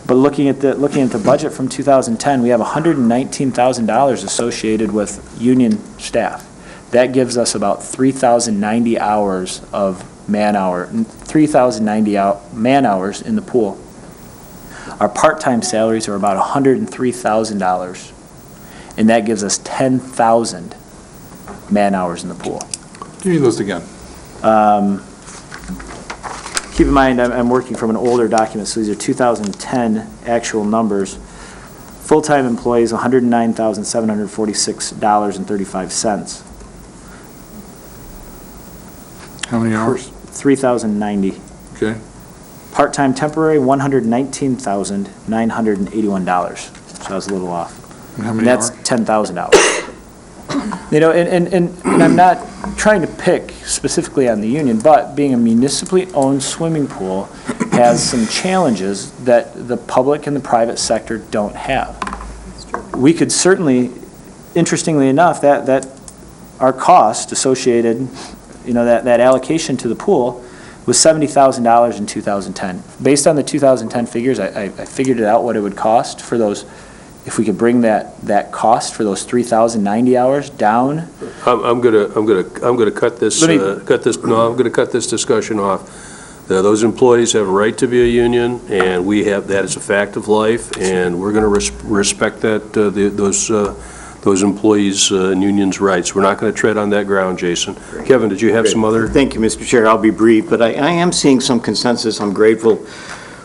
But looking at the budget from 2010, we have $119,000 associated with union staff. That gives us about 3,090 hours of 3,090 man-hours in the pool. Our part-time salaries are about $103,000, and that gives us 10,000 man-hours in the pool. Give me those again. Keep in mind, I'm working from an older document, so these are 2010 actual numbers. Full-time employees, $109,746.35. How many hours? 3,090. Okay. Part-time temporary, $119,981. So I was a little off. And how many hours? That's $10,000. And I'm not trying to pick specifically on the union, but being a municipally owned swimming pool has some challenges that the public and the private sector don't have. We could certainly, interestingly enough, that our cost associated, that allocation to the pool was $70,000 in 2010. Based on the 2010 figures, I figured it out what it would cost for those. If we could bring that cost for those 3,090 hours down. I'm gonna cut this discussion off. Those employees have a right to be a union, and that is a fact of life, and we're gonna respect that, those employees' and unions' rights. We're not gonna tread on that ground, Jason. Kevin, did you have some other? Thank you, Mr. Chair. I'll be brief, but I am seeing some consensus. I'm grateful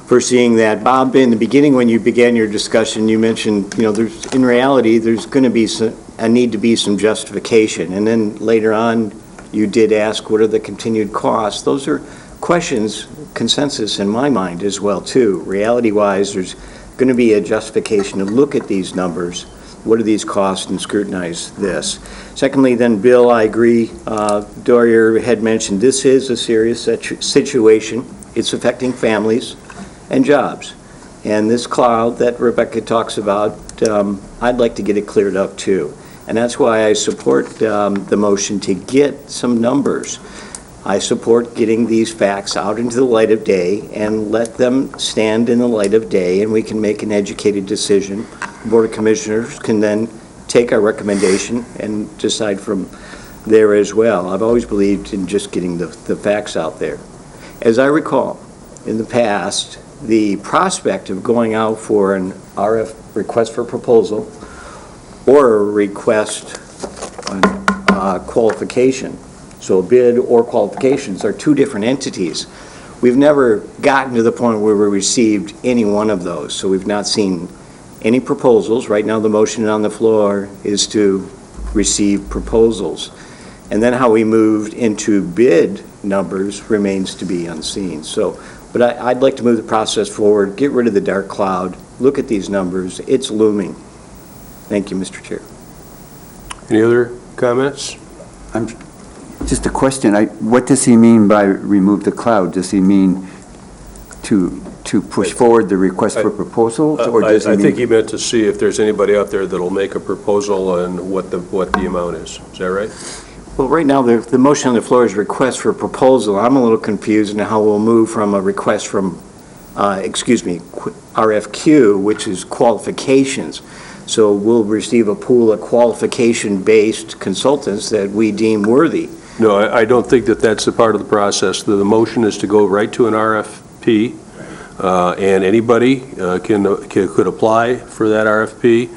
for seeing that. Bob, in the beginning, when you began your discussion, you mentioned, in reality, there's going to be a need to be some justification. And then later on, you did ask, what are the continued costs? Those are questions, consensus in my mind as well, too. Reality-wise, there's going to be a justification to look at these numbers. What are these costs, and scrutinize this. Secondly, then, Bill, I agree. Dwyer had mentioned this is a serious situation. It's affecting families and jobs. And this cloud that Rebecca talks about, I'd like to get it cleared up too. And that's why I support the motion to get some numbers. I support getting these facts out into the light of day and let them stand in the light of day, and we can make an educated decision. The Board of Commissioners can then take our recommendation and decide from there as well. I've always believed in just getting the facts out there. As I recall, in the past, the prospect of going out for an RF, request for proposal, or a request on qualification, so a bid or qualifications are two different entities. We've never gotten to the point where we received any one of those, so we've not seen any proposals. Right now, the motion on the floor is to receive proposals. And then how we moved into bid numbers remains to be unseen. So, but I'd like to move the process forward, get rid of the dark cloud, look at these numbers. It's looming. Thank you, Mr. Chair. Any other comments? Just a question, what does he mean by remove the cloud? Does he mean to push forward the request for proposals, or does he I mean? think he meant to see if there's anybody out there that'll make a proposal and what the amount is. Is that right? Well, right now, the motion on the floor is request for proposal. I'm a little confused in how we'll move from a request from, RFQ, which is qualifications. So we'll receive a pool of qualification-based consultants that we deem worthy. No, I don't think that that's a part of the process. The motion is to go right to an RFP, and anybody could apply for that RFP.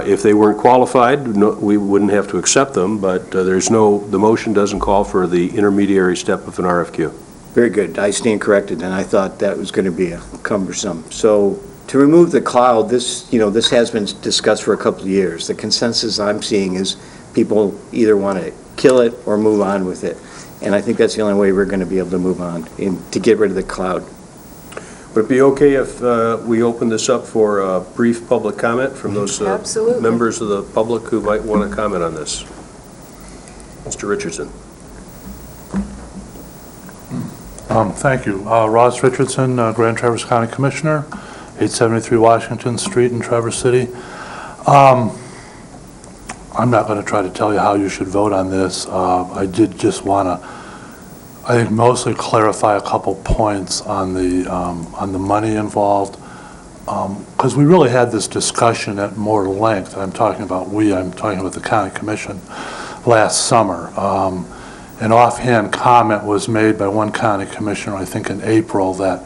If they weren't qualified, we wouldn't have to accept them, but the motion doesn't call for the intermediary step of an RFQ. Very good. I stand corrected, and I thought that was going to be cumbersome. So to remove the cloud, this has been discussed for a couple of years. The consensus I'm seeing is people either want to kill it or move on with it. And I think that's the only way we're going to be able to move on, to get rid of the cloud. Would it be okay if we open this up for a brief public comment from those Absolutely. members of the public who might want to comment on this? Mr. Richardson. Thank you. Ross Richardson, Grand Traverse County Commissioner, 873 Washington Street in Traverse City. I'm not going to try to tell you how you should vote on this. I did just want to, I think, mostly clarify a couple points on the money involved, because we really had this discussion at more length. I'm talking about I'm talking about the County Commission last summer. An offhand comment was made by one county commissioner, I think in April, that,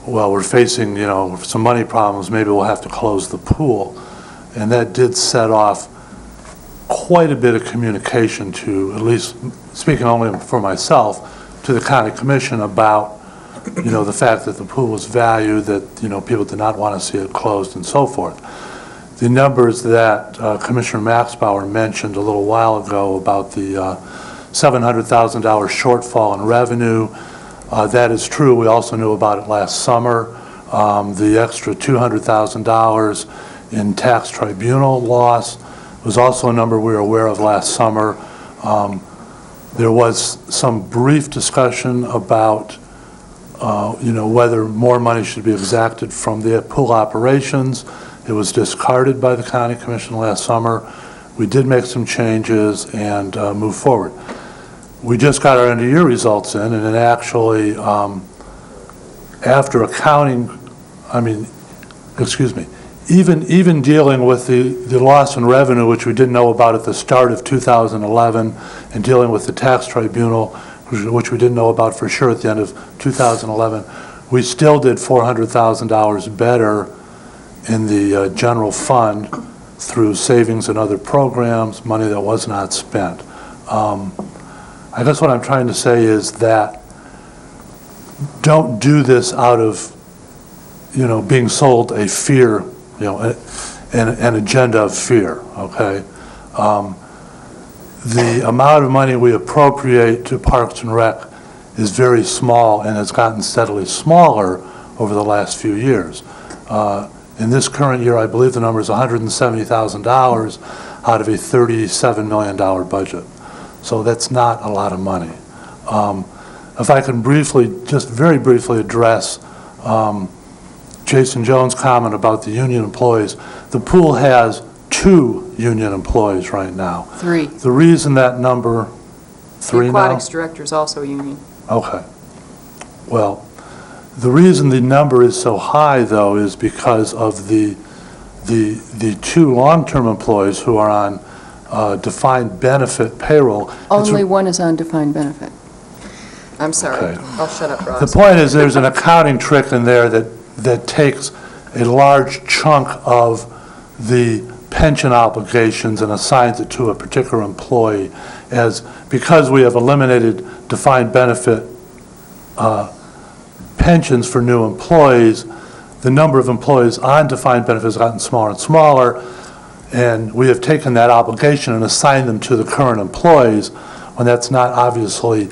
well, we're facing, some money problems, maybe we'll have to close the pool. And that did set off quite a bit of communication to, at least speaking only for myself, to the county commission about, the fact that the pool was valued, that, people did not want to see it closed and so forth. The numbers that Commissioner Maxbauer mentioned a little while ago about the $700,000 shortfall in revenue, that is true. We also knew about it last summer. The extra $200,000 in tax tribunal loss was also a number we were aware of last summer. There was some brief discussion about, whether more money should be exacted from the pool operations. It was discarded by the County Commission last summer. We did make some changes and move forward. We just got our end-of-year results in, and it actually, after accounting, even dealing with the loss in revenue, which we didn't know about at the start of 2011, and dealing with the tax tribunal, which we didn't know about for sure at the end of 2011, we still did $400,000 better in the general fund through savings and other programs, money that was not spent. I guess what I'm trying to say is that don't do this out of, being sold a fear, an agenda of fear, okay? The amount of money we appropriate to Parks and Rec is very small and has gotten steadily smaller over the last few years. In this current year, I believe the number is $170,000 out of a $37 million budget. So that's not a lot of money. If I can very briefly address Jason Jones' comment about the union employees, the pool has 2 union employees right now. 3. The reason that number, 3 The now? aquatics director is also union. Okay. Well, the reason the number is so high, though, is because of the 2 long-term employees who are on defined benefit payroll. Only one is on defined benefit. I'm sorry. Okay. I'll shut up, Ross. The point is, there's an accounting trick in there that takes a large chunk of the pension obligations and assigns it to a particular employee, because we have eliminated defined benefit pensions for new employees, the number of employees on defined benefit has gotten smaller and smaller, and we have taken that obligation and assigned them to the current employees, when that's not obviously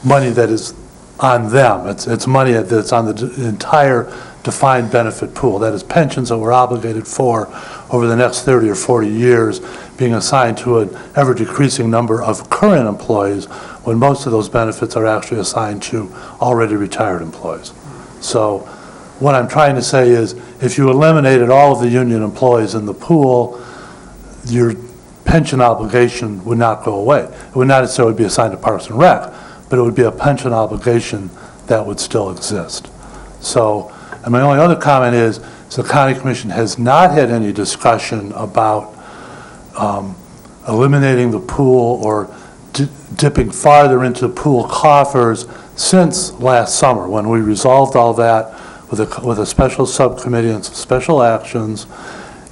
money that is on them. It's money that's on the entire defined benefit pool. That is pensions that we're obligated for over the next 30 or 40 years being assigned to an ever-decreasing number of current employees, when most of those benefits are actually assigned to already retired employees. So what I'm trying to say is, if you eliminated all of the union employees in the pool, your pension obligation would not go away. It would not necessarily be assigned to Parks and Rec, but it would be a pension obligation that would still exist. So, and my only other comment is, the County Commission has not had any discussion about eliminating the pool or dipping farther into pool coffers since last summer, when we resolved all that with a special subcommittee and some special actions,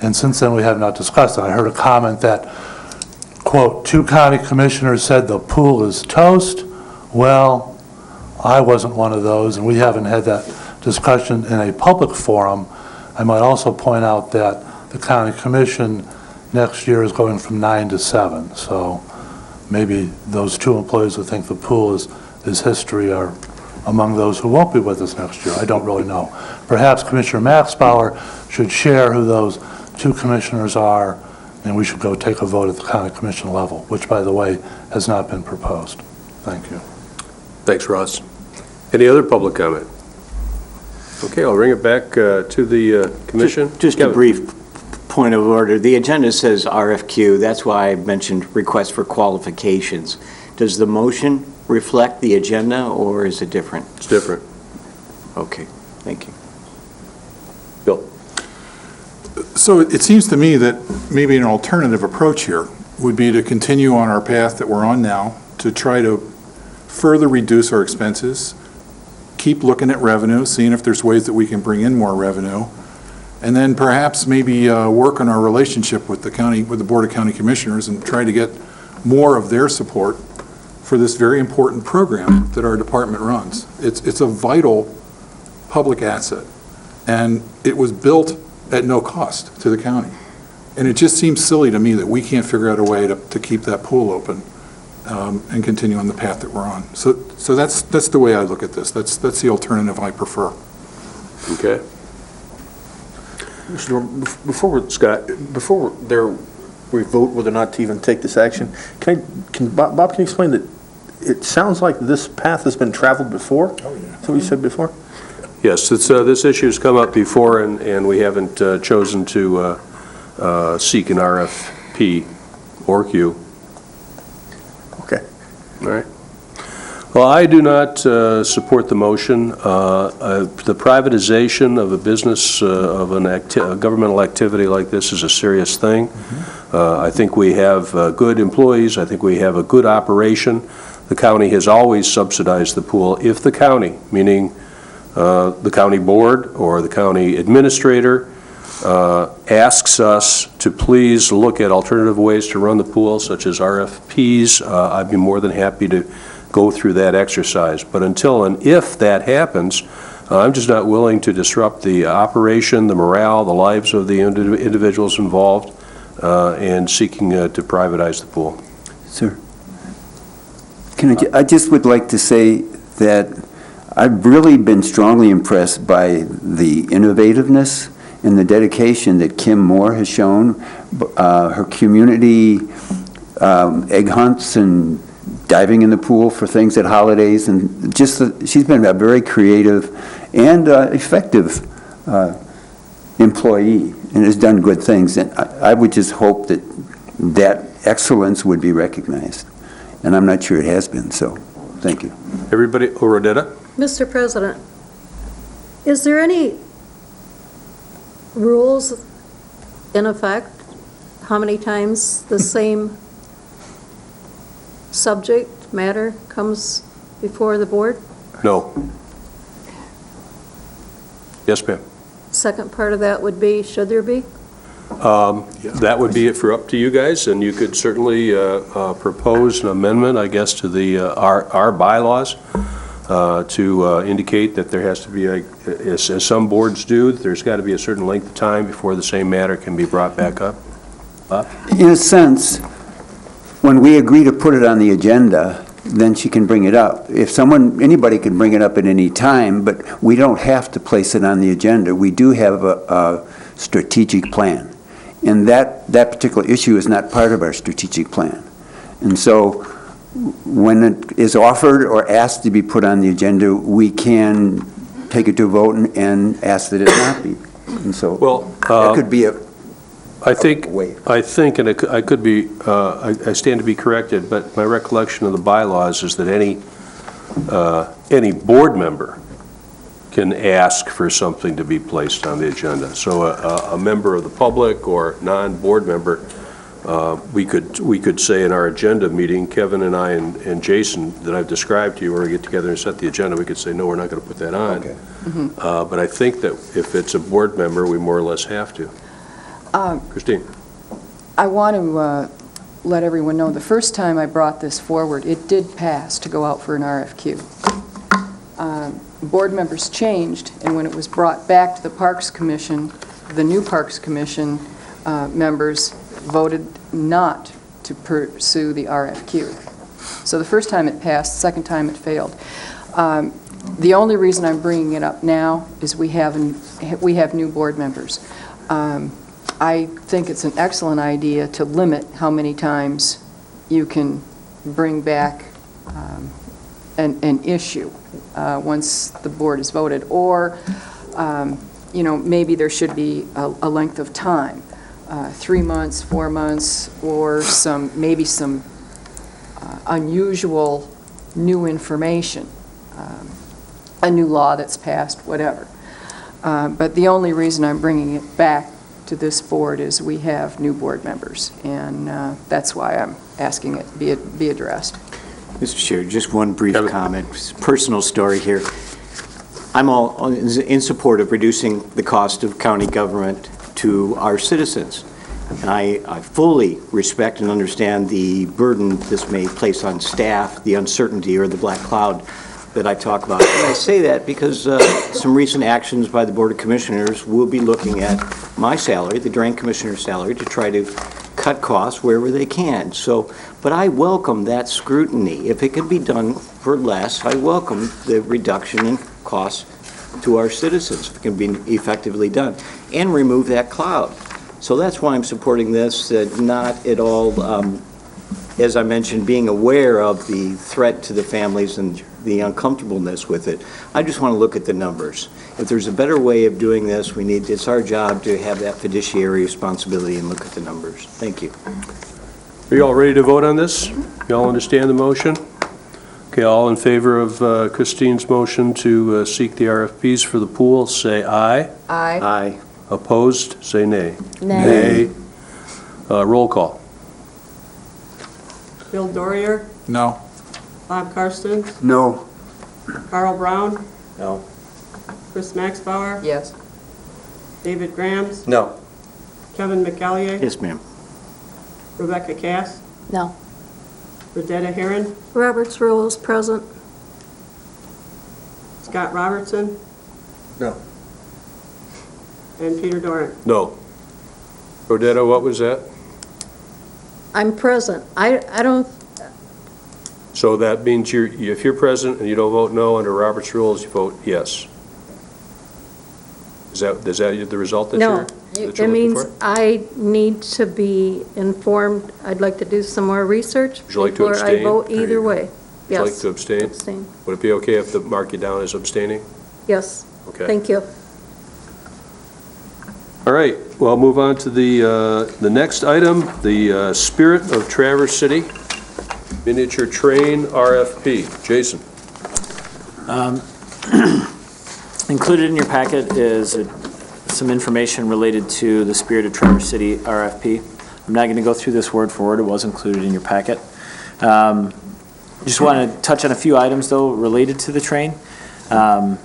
and since then we have not discussed it. I heard a comment that, quote, 2 county commissioners said the pool is toast. Well, I wasn't one of those, and we haven't had that discussion in a public forum. I might also point out that the county commission next year is going from 9 to 7, so maybe those 2 employees who think the pool is history are among those who won't be with us next year. I don't really know. Perhaps Commissioner Maxbauer should share who those 2 commissioners are, and we should go take a vote at the county commission level, which, by the way, has not been proposed. Thank you. Thanks, Ross. Any other public comment? Okay, I'll bring it back to the commission. Just a Kevin. brief point of order. The agenda says RFQ. That's why I mentioned request for qualifications. Does the motion reflect the agenda, or is it different? It's different. Okay, thank you. Bill? So it seems to me that maybe an alternative approach here would be to continue on our path that we're on now, to try to further reduce our expenses, keep looking at revenue, seeing if there's ways that we can bring in more revenue, and then perhaps maybe work on our relationship with the Board of County Commissioners and try to get more of their support for this very important program that our department runs. It's a vital public asset, and it was built at no cost to the county. And it just seems silly to me that we can't figure out a way to keep that pool open and continue on the path that we're on. So that's the way I look at this. That's the alternative I prefer. Okay. Mr. Norman, before we vote whether or not to even take this action, Bob, can you explain that it sounds like this path has been traveled before? Oh, yeah. That's what you said before? Yes, this issue's come up before, and we haven't chosen to seek an RFP or Q. Okay. All right. Well, I do not support the motion. The privatization of a business, of a governmental activity like this is a serious thing. I think we have good employees. I think we have a good operation. The county has always subsidized the pool. If the county, meaning the county board or the county administrator, asks us to please look at alternative ways to run the pool, such as RFPs, I'd be more than happy to go through that exercise. But until and if that happens, I'm just not willing to disrupt the operation, the morale, the lives of the individuals involved, and seeking to privatize the pool. Sir, I just would like to say that I've really been strongly impressed by the innovativeness and the dedication that Kim Moore has shown. Her community egg hunts and diving in the pool for things at holidays, and she's been a very creative and effective employee and has done good things. And I would just hope that excellence would be recognized. and I'm not sure it has been, so, thank you. Everybody, Rodetta? Mr. President, is there any rules in effect? How many times the same subject matter comes before the board? No. Yes, ma'am. Second part of that would be, should there be? That would be it for up to you guys, and you could certainly propose an amendment, I guess, to our bylaws to indicate that there has to be, as some boards do, there's got to be a certain length of time before the same matter can be brought back up. In a sense, when we agree to put it on the agenda, then she can bring it up. If anybody can bring it up at any time, but we don't have to place it on the agenda. We do have a strategic plan. And that particular issue is not part of our strategic plan. And so when it is offered or asked to be put on the agenda, we can take it to a vote and ask that it not be. And so that could be a I think, way. and I could be, I stand to be corrected, but my recollection of the bylaws is that any board member can ask for something to be placed on the agenda. So a member of the public or non-board member, we could say in our agenda meeting, Kevin and I and Jason, that I've described to you, where we get together and set the agenda, we could say, no, we're not going to put that on. Okay. But I think that if it's a board member, we more or less have to. Christine? I want to let everyone know, the first time I brought this forward, it did pass to go out for an RFQ. Board members changed, and when it was brought back to the Parks Commission, the new Parks Commission members voted not to pursue the RFQ. So the first time it passed, the second time it failed. The only reason I'm bringing it up now is we have new board members. I think it's an excellent idea to limit how many times you can bring back an issue once the board is voted, or maybe there should be a length of time, 3 months, 4 months, or maybe some unusual new information, a new law that's passed, whatever. But the only reason I'm bringing it back to this board is we have new board members, and that's why I'm asking it be addressed. Mr. Chair, just one brief comment, personal story here. I'm all in support of reducing the cost of county government to our citizens. And I fully respect and understand the burden this may place on staff, the uncertainty or the black cloud that I talk about. And I say that because some recent actions by the Board of Commissioners will be looking at my salary, the Drain Commissioner's salary, to try to cut costs wherever they can. But I welcome that scrutiny. If it can be done for less, I welcome the reduction in costs to our citizens, if it can be effectively done, and remove that cloud. So that's why I'm supporting this, not at all, as I mentioned, being aware of the threat to the families and the uncomfortableness with it. I just want to look at the numbers. If there's a better way of doing this, it's our job to have that fiduciary responsibility and look at the numbers. Thank you. Are you all ready to vote on this? You all understand the motion? Okay, all in favor of Christine's motion to seek the RFPs for the pool, say aye. Aye. Aye. Opposed, say nay. Nay. Roll call. Bill Dorrier, No. Bob Karsten, No. Carl Brown, No. Chris Maxbauer, Yes. David Grams, No. Kevin McEllier, Yes, ma'am. Rebecca Cass, No. Rodetta Heron, Robert's rules present. Scott Robertson, No. and Peter Doran. No. Rodetta, what was that? I'm present. I don't, So that means if you're present and you don't vote no under Robert's rules, you vote yes. Is that the result that no. you're It looking means for? I need to be informed. I'd like to do some more research Would you like to before I abstain? vote either way. Would you like Yes. to abstain? Abstain. Would it be okay if the mark you down as abstaining? Yes. Okay. Thank you. All right, well, I'll move on to the next item, the Spirit of Traverse City. miniature train RFP. Jason? Included in your packet is some information related to the Spirit of Traverse City RFP. I'm not going to go through this word for word. It was included in your packet. Just want to touch on a few items, though, related to the train. And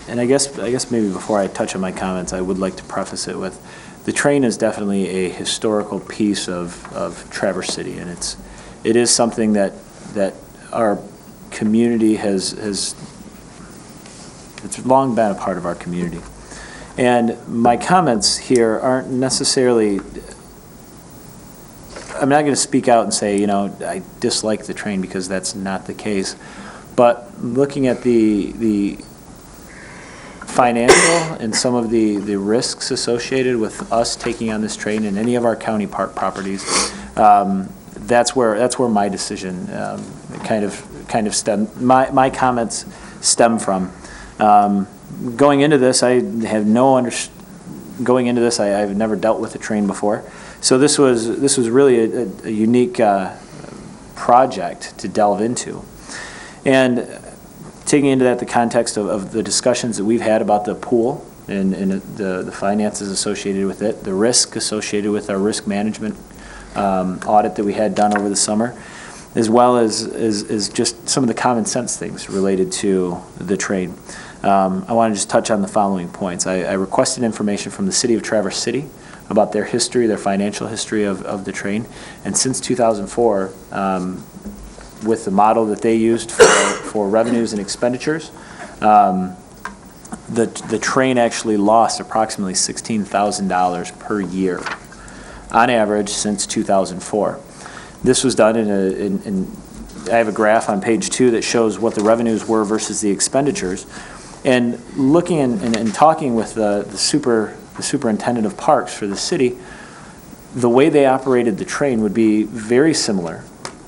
I guess maybe before I touch on my comments, I would like to preface it with, the train is definitely a historical piece of Traverse City, and it is something that our community has it's long been a part of our community. And my comments here aren't necessarily, I'm not going to speak out and say, I dislike the train, because that's not the case. But looking at the financial and some of the risks associated with us taking on this train in any of our county park properties, that's where my decision kind of my comments stem from. Going into this, I've never dealt with a train before, so this was really a unique project to delve into, and taking into that the context of the discussions that we've had about the pool and the finances associated with it, the risk associated with our risk management audit that we had done over the summer, as well as just some of the common sense things related to the train. I want to just touch on the following points. I requested information from the City of Traverse City about their history, their financial history of the train, and since 2004, with the model that they used for revenues and expenditures, the train actually lost approximately $16,000 per year on average since 2004. This was done in I have a graph on page 2 that shows what the revenues were versus the expenditures. And looking and talking with the superintendent of parks for the city, the way they operated the train would be very similar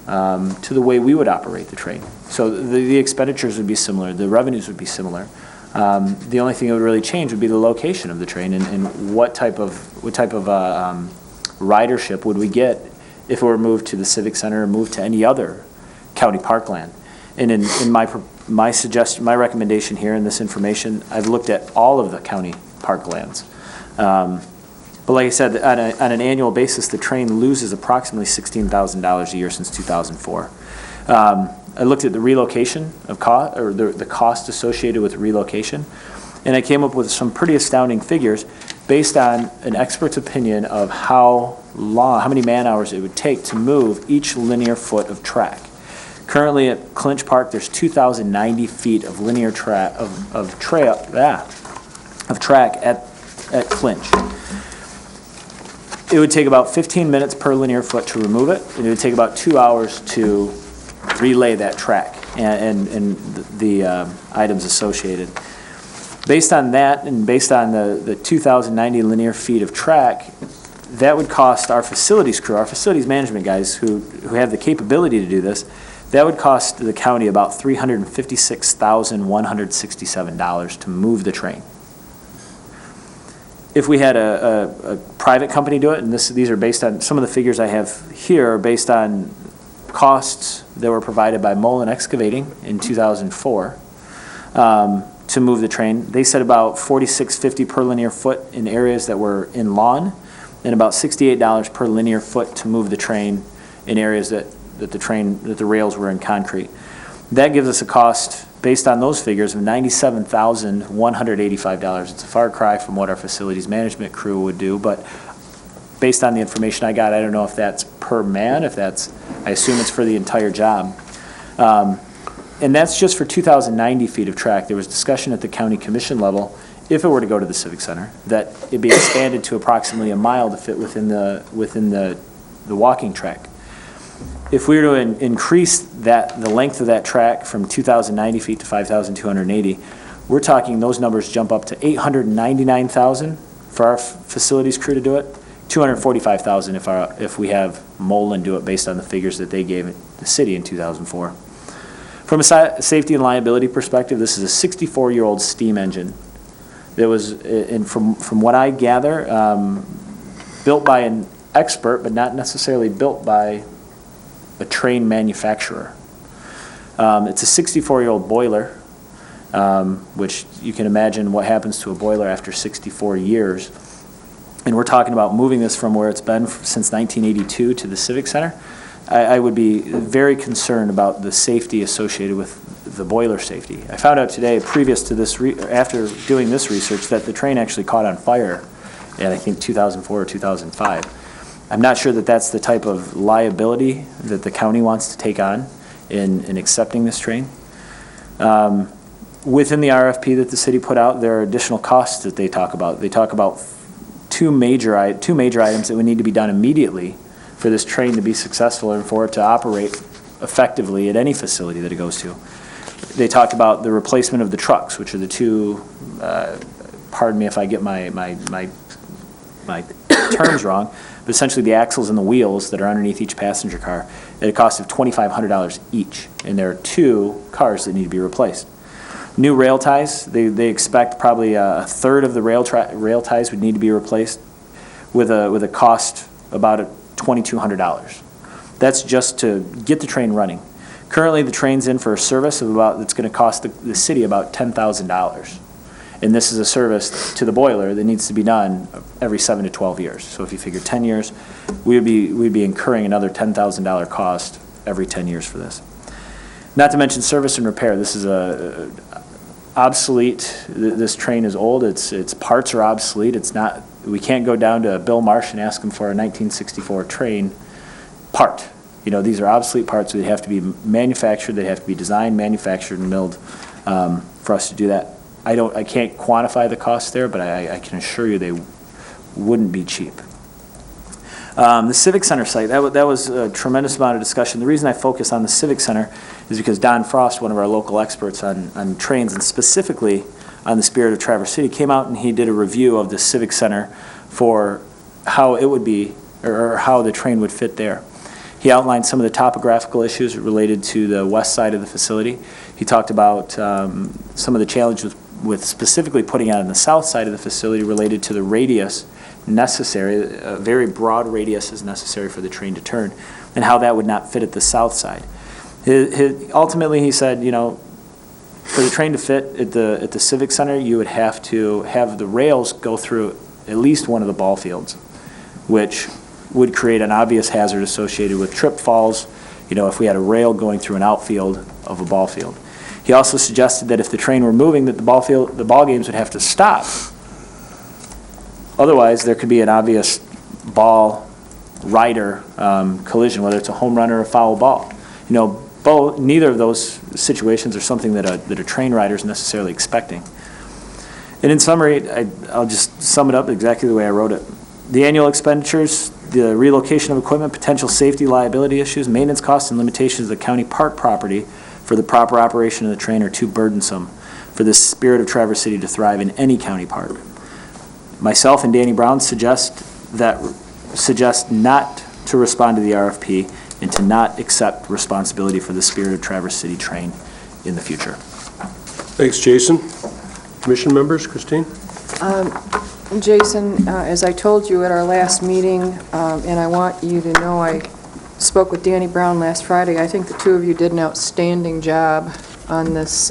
to the way we would operate the train. So the expenditures would be similar, the revenues would be similar. The only thing that would really change would be the location of the train and what type of ridership would we get if it were moved to the Civic Center or moved to any other county parkland. And in my suggestion, my recommendation here in this information, I've looked at all of the county parklands. But like I said, on an annual basis, the train loses approximately $16,000 a year since 2004. I looked at the relocation of the cost associated with relocation, and I came up with some pretty astounding figures based on an expert's opinion of how many man-hours it would take to move each linear foot of track. Currently at Clinch Park, there's 2,090 feet of linear track of track at Clinch. It would take about 15 minutes per linear foot to remove it, and it would take about 2 hours to relay that track and the items associated. Based on that, and based on the 2,090 linear feet of track, that would cost our facilities crew, our facilities management guys who have the capability to do this, that would cost the county about $356,167 to move the train. If we had a private company do it, and these are based on, some of the figures I have here are based on costs that were provided by Mullen Excavating in 2004 to move the train. They said about $46.50 per linear foot in areas that were in lawn, and about $68 per linear foot to move the train in areas that the rails were in concrete. That gives us a cost, based on those figures, of $97,185. It's a far cry from what our facilities management crew would do, but based on the information I got, I don't know if that's per man, I assume it's for the entire job. And that's just for 2,090 feet of track. There was discussion at the county commission level, if it were to go to the Civic Center, that it'd be expanded to approximately a mile to fit within the walking track. If we were to increase the length of that track from 2,090 feet to 5,280, we're talking those numbers jump up to $899,000 for our facilities crew to do it, $245,000 if we have Mullen do it based on the figures that they gave the city in 2004. From a safety and liability perspective, this is a 64-year-old steam engine that was, and from what I gather, built by an expert, but not necessarily built by a train manufacturer. It's a 64-year-old boiler, which you can imagine what happens to a boiler after 64 years. And we're talking about moving this from where it's been since 1982 to the Civic Center. I would be very concerned about the safety associated with the boiler safety. I found out today, previous to this, after doing this research, that the train actually caught on fire in, I think, 2004 or 2005. I'm not sure that that's the type of liability that the county wants to take on in accepting this train. Within the RFP that the city put out, there are additional costs that they talk about. They talk about two major items that would need to be done immediately for this train to be successful and for it to operate effectively at any facility that it goes to. They talked about the replacement of the trucks, which are the two, pardon me if I get my terms wrong, but essentially the axles and the wheels that are underneath each passenger car at a cost of $2,500 each. And there are two cars that need to be replaced. New rail ties, they expect probably a third of the rail ties would need to be replaced with a cost about $2,200. That's just to get the train running. Currently, the train's in for a service of that's going to cost the city about $10,000. And this is a service to the boiler that needs to be done every 7 to 12 years. So if you figure 10 years, we'd be incurring another $10,000 cost every 10 years for this. Not to mention service and repair. This is obsolete. This train is old. Its parts are obsolete. We can't go down to Bill Marsh and ask him for a 1964 train part. These are obsolete parts. They have to be manufactured. They have to be designed, manufactured, and milled for us to do that. I can't quantify the cost there, but I can assure you they wouldn't be cheap. The Civic Center site, that was a tremendous amount of discussion. The reason I focus on the Civic Center is because Don Frost, one of our local experts on trains, and specifically on the Spirit of Traverse City, came out and he did a review of the Civic Center for how it would be, or how the train would fit there. He outlined some of the topographical issues related to the west side of the facility. He talked about some of the challenges with specifically putting it on the south side of the facility related to the radius necessary. A very broad radius is necessary for the train to turn, and how that would not fit at the south side. Ultimately, he said, for the train to fit at the Civic Center, you would have to have the rails go through at least one of the ball fields, which would create an obvious hazard associated with trip falls, if we had a rail going through an outfield of a ball field. He also suggested that if the train were moving, that the ball games would have to stop. Otherwise, there could be an obvious ball rider collision, whether it's a home run or a foul ball. Neither of those situations are something that a train rider is necessarily expecting. And in summary, I'll just sum it up exactly the way I wrote it. The annual expenditures, the relocation of equipment, potential safety liability issues, maintenance costs, and limitations of the county park property for the proper operation of the train are too burdensome for the Spirit of Traverse City to thrive in any county park. Myself and Danny Brown suggest not to respond to the RFP and to not accept responsibility for the Spirit of Traverse City train in the future. Thanks, Jason. Commission members, Christine? Jason, as I told you at our last meeting, and I want you to know I spoke with Danny Brown last Friday. I think the two of you did an outstanding job on this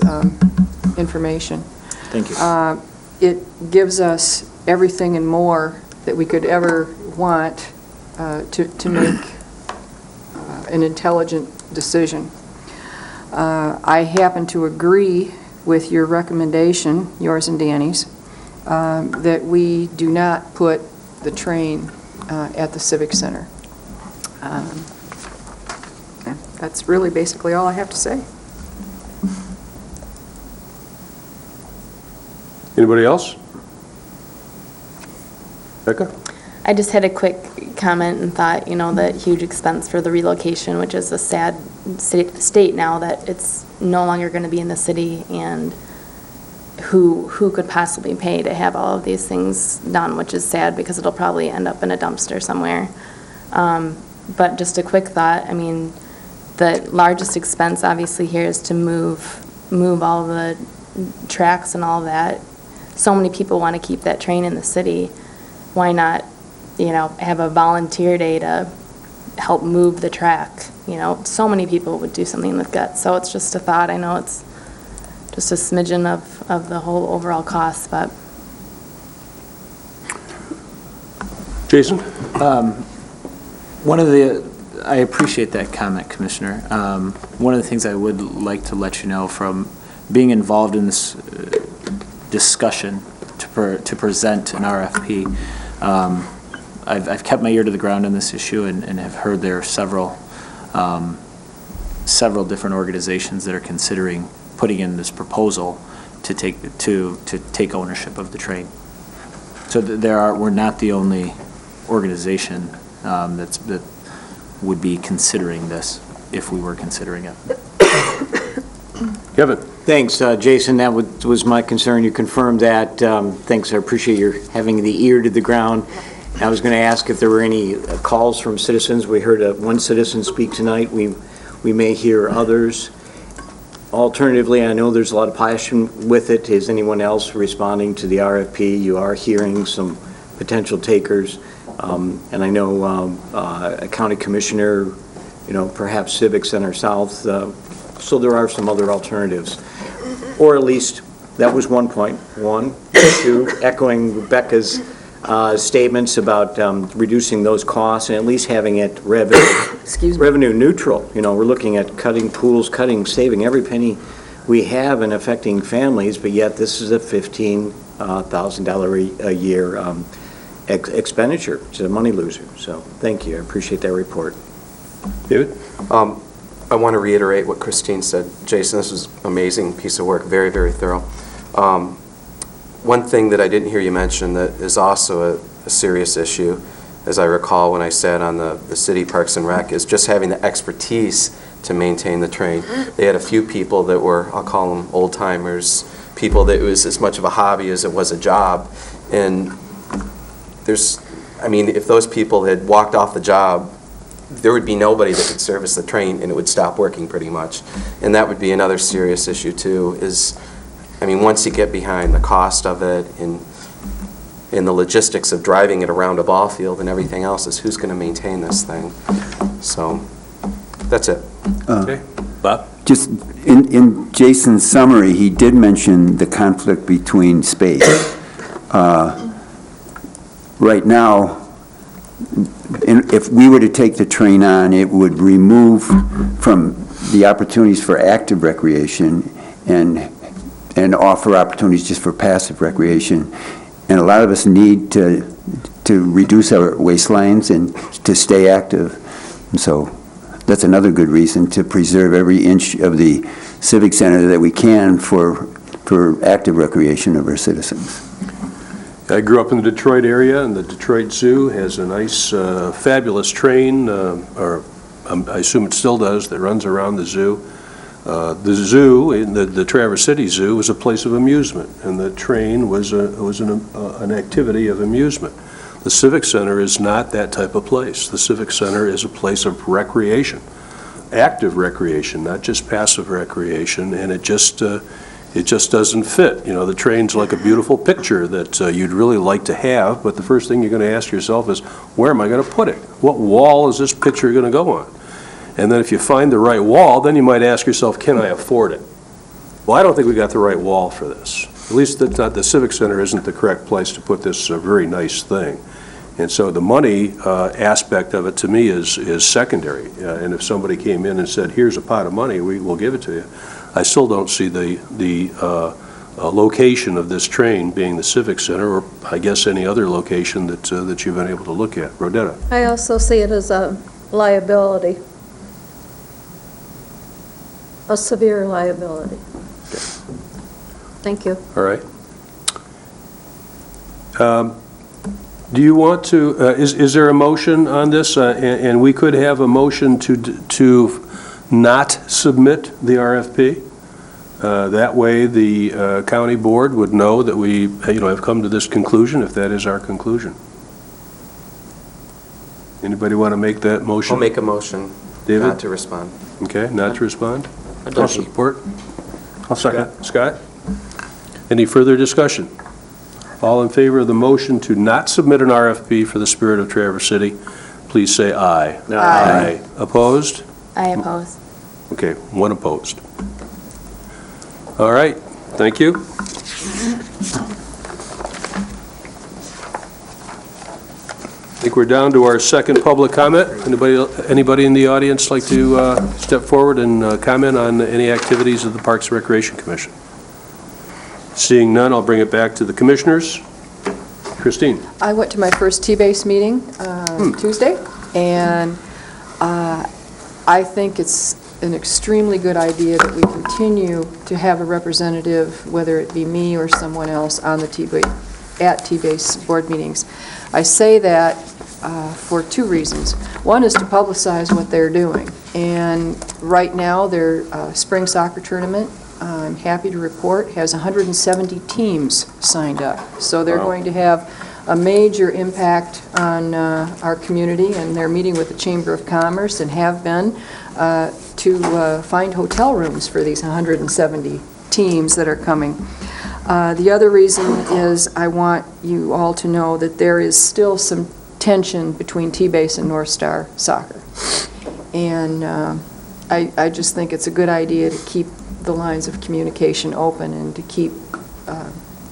information. Thank you. It gives us everything and more that we could ever want to make an intelligent decision. I happen to agree with your recommendation, yours and Danny's, that we do not put the train at the Civic Center. That's really basically all I have to say. Anybody else? Becca? I just had a quick comment and thought, that huge expense for the relocation, which is a sad state now that it's no longer going to be in the city, and who could possibly pay to have all of these things done, which is sad because it'll probably end up in a dumpster somewhere. But just a quick thought, the largest expense obviously here is to move all the tracks and all that. So many people want to keep that train in the city. Why not, have a volunteer day to help move the track? so many people would do something with guts. So it's just a thought. I know it's just a smidgen of the whole overall cost, but. Jason? I appreciate that comment, Commissioner. One of the things I would like to let you know from being involved in this discussion to present an RFP, I've kept my ear to the ground on this issue and have heard there are several different organizations that are considering putting in this proposal to take ownership of the train. So we're not the only organization that would be considering this if we were considering it. Kevin? Thanks, Jason. That was my concern. You confirmed that. Thanks. I appreciate your having the ear to the ground. I was going to ask if there were any calls from citizens. We heard one citizen speak tonight. We may hear others. Alternatively, I know there's a lot of passion with it. Is anyone else responding to the RFP? You are hearing some potential takers. And I know a county commissioner, perhaps Civic Center South. So there are some other alternatives. Or at least, that was one point. One. Two, echoing Rebecca's statements about reducing those costs and at least having it revenue neutral. We're looking at cutting pools, saving every penny we have and affecting families, but yet this is a $15,000 a year expenditure. It's a money loser. So thank you. I appreciate that report. David? I want to reiterate what Christine said. Jason, this was an amazing piece of work, very, very thorough. One thing that I didn't hear you mention that is also a serious issue, as I recall when I sat on the City Parks and Rec, is just having the expertise to maintain the train. They had a few people that were, I'll call them old-timers, people that it was as much of a hobby as it was a job. And if those people had walked off the job, there would be nobody that could service the train, and it would stop working pretty much. And that would be another serious issue too, once you get behind the cost of it and the logistics of driving it around a ball field and everything else, is who's going to maintain this thing. So that's it. Okay. Bob? Just in Jason's summary, he did mention the conflict between space. Right now, if we were to take the train on, it would remove from the opportunities for active recreation and offer opportunities just for passive recreation. And a lot of us need to reduce our waistlines and to stay active. And so that's another good reason to preserve every inch of the Civic Center that we can for active recreation of our citizens. I grew up in the Detroit area, and the Detroit Zoo has a nice, fabulous train, I assume it still does, that runs around the zoo. The zoo, the Traverse City Zoo, was a place of amusement, and the train was an activity of amusement. The Civic Center is not that type of place. The Civic Center is a place of recreation, active recreation, not just passive recreation, and it just doesn't fit. The train's like a beautiful picture that you'd really like to have, but the first thing you're going to ask yourself is, where am I going to put it? What wall is this picture going to go on? And then if you find the right wall, then you might ask yourself, can I afford it? Well, I don't think we got the right wall for this. At least the Civic Center isn't the correct place to put this very nice thing. And so the money aspect of it, to me, is secondary. And if somebody came in and said, here's a pot of money, we'll give it to you, I still don't see the location of this train being the Civic Center, or I guess any other location that you've been able to look at. Rodetta? I also see it as a liability, a severe liability. Thank you. All right. Do you want to, is there a motion on this? And we could have a motion to not submit the RFP. That way the county board would know that we have come to this conclusion, if that is our conclusion. Anybody want to make that motion? I'll make a motion. David? Not to respond. Okay, not to respond? I'll support. I'll second. Scott? Any further discussion? All in favor of the motion to not submit an RFP for the Spirit of Traverse City, please say aye. Aye. Opposed? I oppose. Okay, one opposed. All right, thank you. I think we're down to our second public comment. Anybody in the audience like to step forward and comment on any activities of the Parks and Recreation Commission? Seeing none, I'll bring it back to the commissioners. Christine? I went to my first T-Base meeting Tuesday, and I think it's an extremely good idea that we continue to have a representative, whether it be me or someone else, on the T-Base board meetings. I say that for two reasons. One is to publicize what they're doing, and right now their spring soccer tournament, I'm happy to report, has 170 teams signed up. So they're going to have a major impact on our community, and they're meeting with the Chamber of Commerce and have been to find hotel rooms for these 170 teams that are coming. The other reason is I want you all to know that there is still some tension between T-Base and North Star Soccer. And I just think it's a good idea to keep the lines of communication open and to keep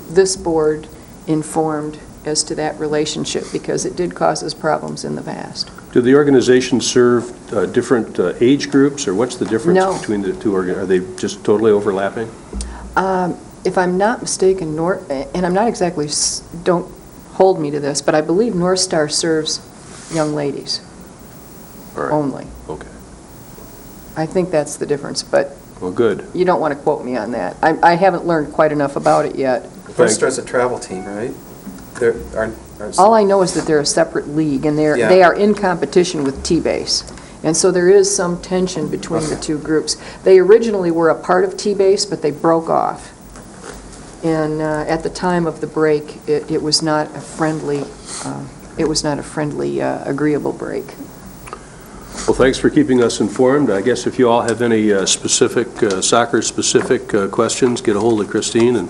this board informed as to that relationship, because it did cause us problems in the past. Do the organizations serve different age groups, or what's the difference No. between the two? Are they just totally overlapping? If I'm not mistaken, and I'm not exactly, don't hold me to this, but I believe North Star serves young ladies All right. only. Okay. I think that's the difference, but Well, good. you don't want to quote me on that. I haven't learned quite enough about it yet. North Star's a travel team, right? They're, aren't All I know is that they're a separate league, and Yeah. they are in competition with T-Base. And so there is some tension between the two groups. They originally were a part of T-Base, but they broke off. And at the time of the break, it was not a friendly, agreeable break. Well, thanks for keeping us informed. I guess if you all have any specific, soccer-specific questions, get a hold of Christine, and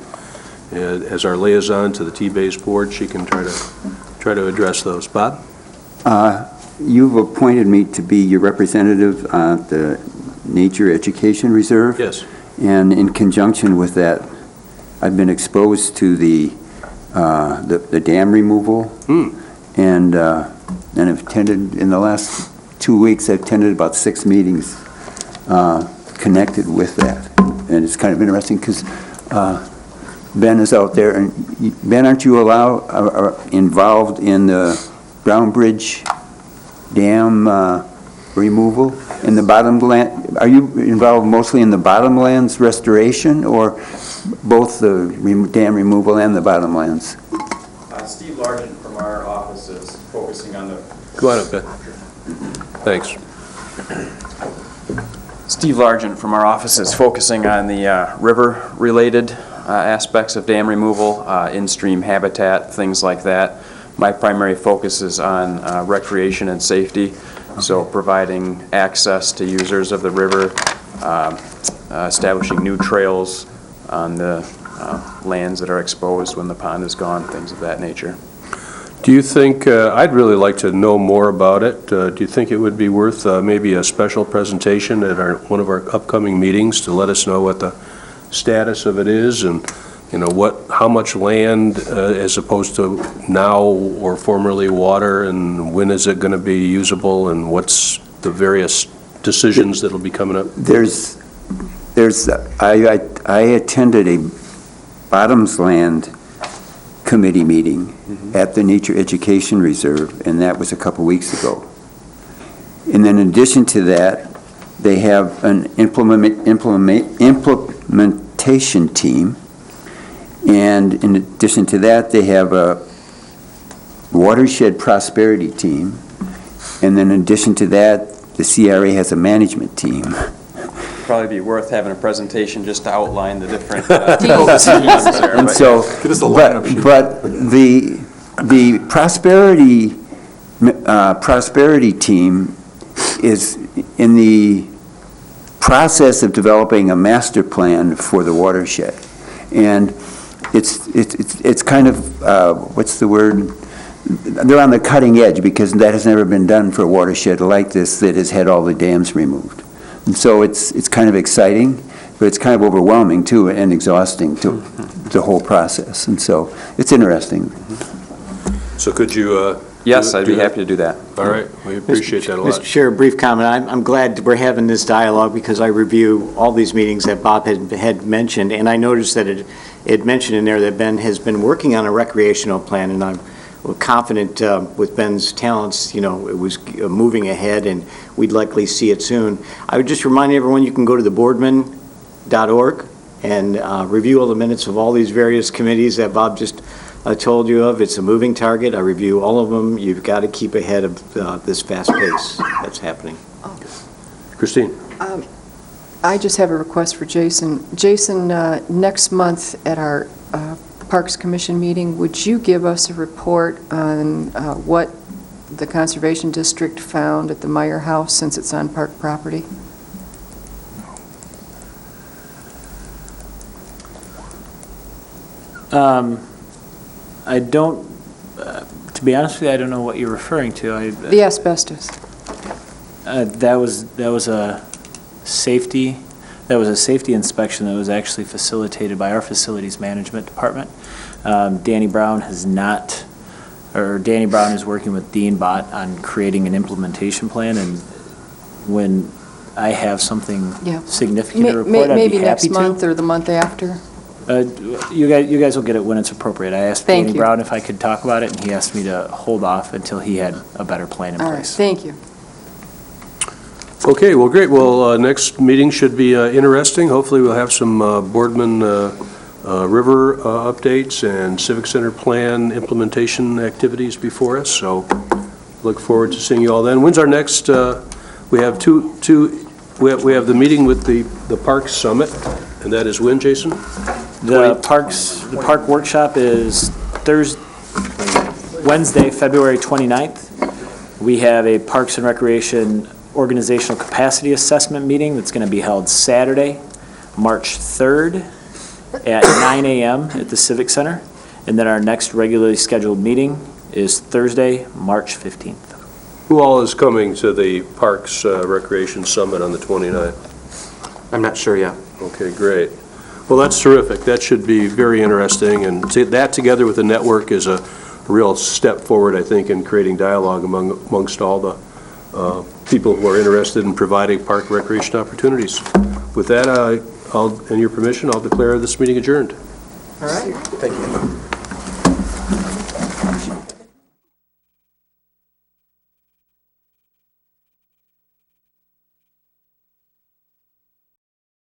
as our liaison to the T-Base board, she can try to address those. Bob? You've appointed me to be your representative at the Nature Education Reserve. Yes. And in conjunction with that, I've been exposed to the dam removal. And I've attended, in the last 2 weeks, I've attended about 6 meetings connected with that. And it's kind of interesting because Ben is out there, and Ben, aren't you involved in the Brown Bridge Dam removal in the bottomland? Are you involved mostly in the bottomlands restoration, or both the dam removal and the bottomlands? Steve Largent from our office is focusing on the... Go on up, Ben. Thanks. Steve Largent from our office is focusing on the river-related aspects of dam removal, in-stream habitat, things like that. My primary focus is on recreation and safety, so providing access to users of the river, establishing new trails on the lands that are exposed when the pond is gone, things of that nature. Do you think, I'd really like to know more about it. Do you think it would be worth maybe a special presentation at one of our upcoming meetings to let us know what the status of it is, and how much land as opposed to now or formerly water, and when is it going to be usable, and what's the various decisions that'll be coming up? I attended a Bottomsland committee meeting at the Nature Education Reserve, and that was a couple weeks ago. And then in addition to that, they have an implementation team, and in addition to that, they have a watershed prosperity team, and then in addition to that, the CRA has a management team. Probably be worth having a presentation just to outline the different Teams. And so, but the prosperity team is in the process of developing a master plan for the watershed, and it's kind of what's the word? they're on the cutting edge, because that has never been done for a watershed like this that has had all the dams removed. And so it's kind of exciting, but it's kind of overwhelming too, and exhausting to the whole process. And so it's interesting. So could you? Yes, do I'd be that? happy to do that. All right, we appreciate that a lot. Mr. Chair, a brief comment. I'm glad we're having this dialogue because I review all these meetings that Bob had mentioned, and I noticed that it mentioned in there that Ben has been working on a recreational plan, and I'm confident with Ben's talents, it was moving ahead, and we'd likely see it soon. I would just remind everyone, you can go to theboardman.org and review all the minutes of all these various committees that Bob just told you of. It's a moving target. I review all of them. You've got to keep ahead of this fast pace that's happening. Christine? I just have a request for Jason. Jason, next month at our Parks Commission meeting, would you give us a report on what the Conservation District found at the Meyer House, since it's on park property? I don't, to be honest with you, I don't know what you're referring to. The asbestos. That was a safety inspection that was actually facilitated by our Facilities Management Department. Danny Brown is working with Dean Bott on creating an implementation plan, and when I have something significant to report, I'd be happy to. Maybe next month or the month after? You guys will get it when it's appropriate. I asked Thank Danny you. Brown if I could talk about it, and he asked me to hold off until he had a better plan in All right, place. thank you. Okay, well, great. Well, next meeting should be interesting. Hopefully, we'll have some Boardman River updates and Civic Center plan implementation activities before us, so look forward to seeing you all then. When's our next, we have we have the meeting with the Parks Summit, and that is when, Jason? The park workshop is Wednesday, February 29th. We have a Parks and Recreation Organizational Capacity Assessment meeting that's going to be held Saturday, March 3rd at 9 a.m. at the Civic Center. And then our next regularly scheduled meeting is Thursday, March 15th. Who all is coming to the Parks Recreation Summit on the 29th? I'm not sure yet. Okay, great. Well, that's terrific. That should be very interesting, and that together with the network is a real step forward, I think, in creating dialogue amongst all the people who are interested in providing park recreation opportunities. With that, and your permission, I'll declare this meeting adjourned. All right. Thank you.